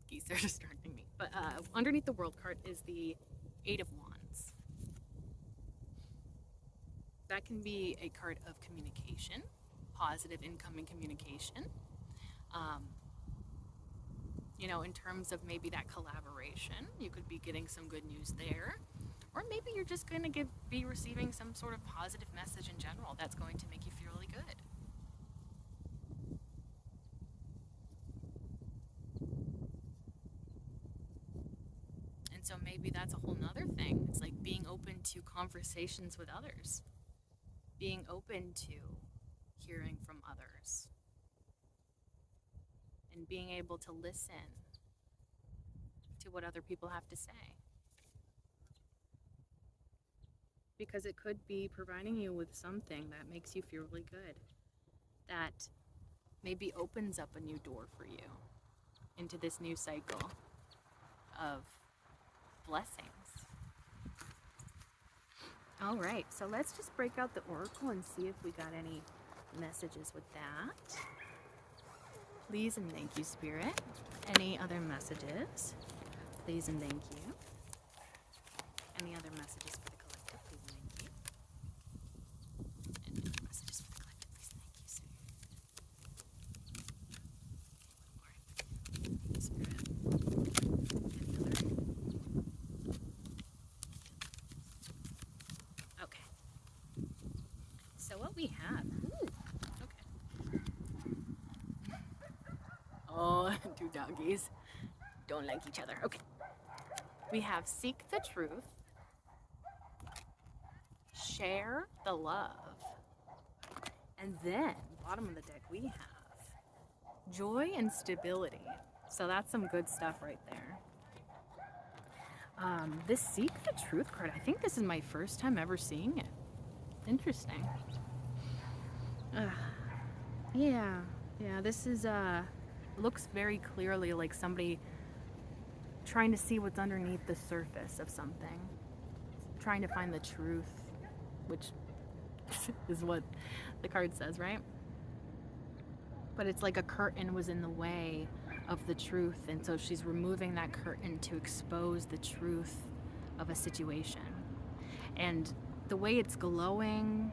Geese are distracting me. But underneath the world card is the Eight of Wands. That can be a card of communication, positive incoming communication. In terms of maybe that collaboration, you could be getting some good news there. Or maybe you're just going to be receiving some sort of positive message in general that's going to make you feel really good. And so maybe that's a whole nother thing. It's like being open to conversations with others, being open to hearing from others, and being able to listen to what other people have to say. Because it could be providing you with something that makes you feel really good, that maybe opens up a new door for you into this new cycle of blessings. All right, so let's just break out the oracle and see if we got any messages with that. Please and thank you, Spirit. Any other messages? Please and thank you. Any other messages for the collective? Please and thank you. Any other messages for the collective? Please and thank you, Spirit. Spirit. Okay. So what we have. Ooh, okay. Oh, two doggies don't like each other. Okay. We have seek the truth, share the love, and then bottom of the deck we have joy and stability. So that's some good stuff right there. This seek the truth card, I think this is my first time ever seeing it. Interesting. Yeah, this is looks very clearly like somebody trying to see what's underneath the surface of something, trying to find the truth, which is what the card says, right? But it's like a curtain was in the way of the truth, and so she's removing that curtain to expose the truth of a situation. And the way it's glowing,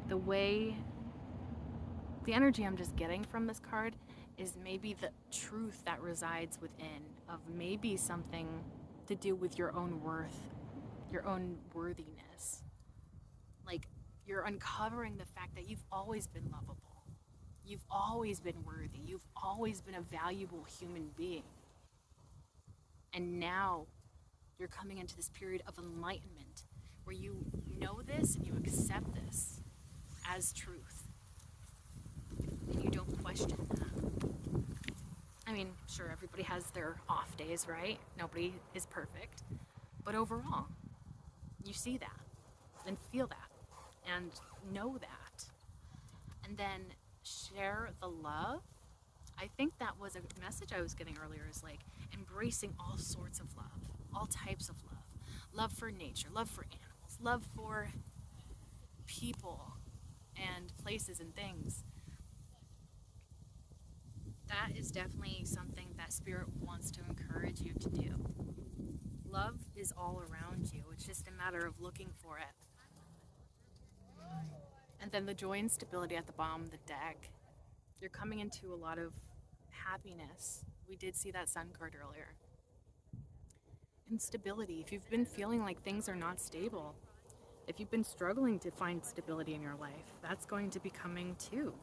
the energy I'm just getting from this card is maybe the truth that resides within, of maybe something to do with your own worth, your own worthiness. Like you're uncovering the fact that you've always been lovable. You've always been worthy. You've always been a valuable human being. And now you're coming into this period of enlightenment where you know this and you accept this as truth. And you don't question that. I mean, sure, everybody has their off days, right? Nobody is perfect. But overall, you see that and feel that and know that. And then share the love. I think that was a message I was getting earlier, is like embracing all sorts of love, all types of love. Love for nature, love for animals, love for people and places and things. That is definitely something that Spirit wants to encourage you to do. Love is all around you. It's just a matter of looking for it. And then the joy and stability at the bottom of the deck. You're coming into a lot of happiness. We did see that Sun card earlier. And stability. If you've been feeling like things are not stable, if you've been struggling to find stability in your life, that's going to be coming too.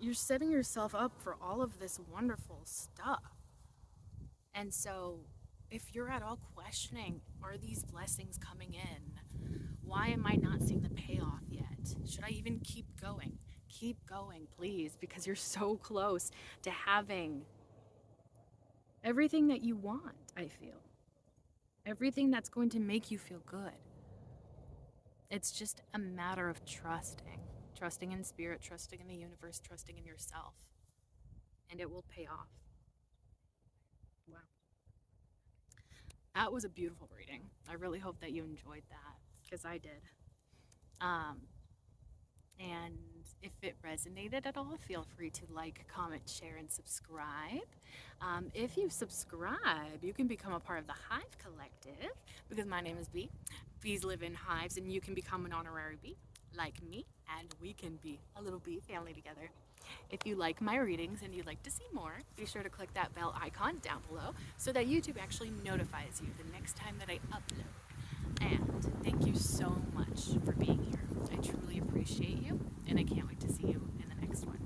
You're setting yourself up for all of this wonderful stuff. And so if you're at all questioning, are these blessings coming in? Why am I not seeing the payoff yet? Should I even keep going? Keep going, please, because you're so close to having everything that you want, I feel. Everything that's going to make you feel good. It's just a matter of trusting. Trusting in Spirit, trusting in the universe, trusting in yourself. And it will pay off. Wow. That was a beautiful reading. I really hope that you enjoyed that, because I did. And if it resonated at all, feel free to like, comment, share, and subscribe. If you subscribe, you can become a part of the Hive Collective because my name is Bee. Bees live in hives, and you can become an honorary bee like me, and we can be a little bee family together. If you like my readings and you'd like to see more, be sure to click that bell icon down below so that YouTube actually notifies you the next time that I upload. And thank you so much for being here. I truly appreciate you, and I can't wait to see you in the next one.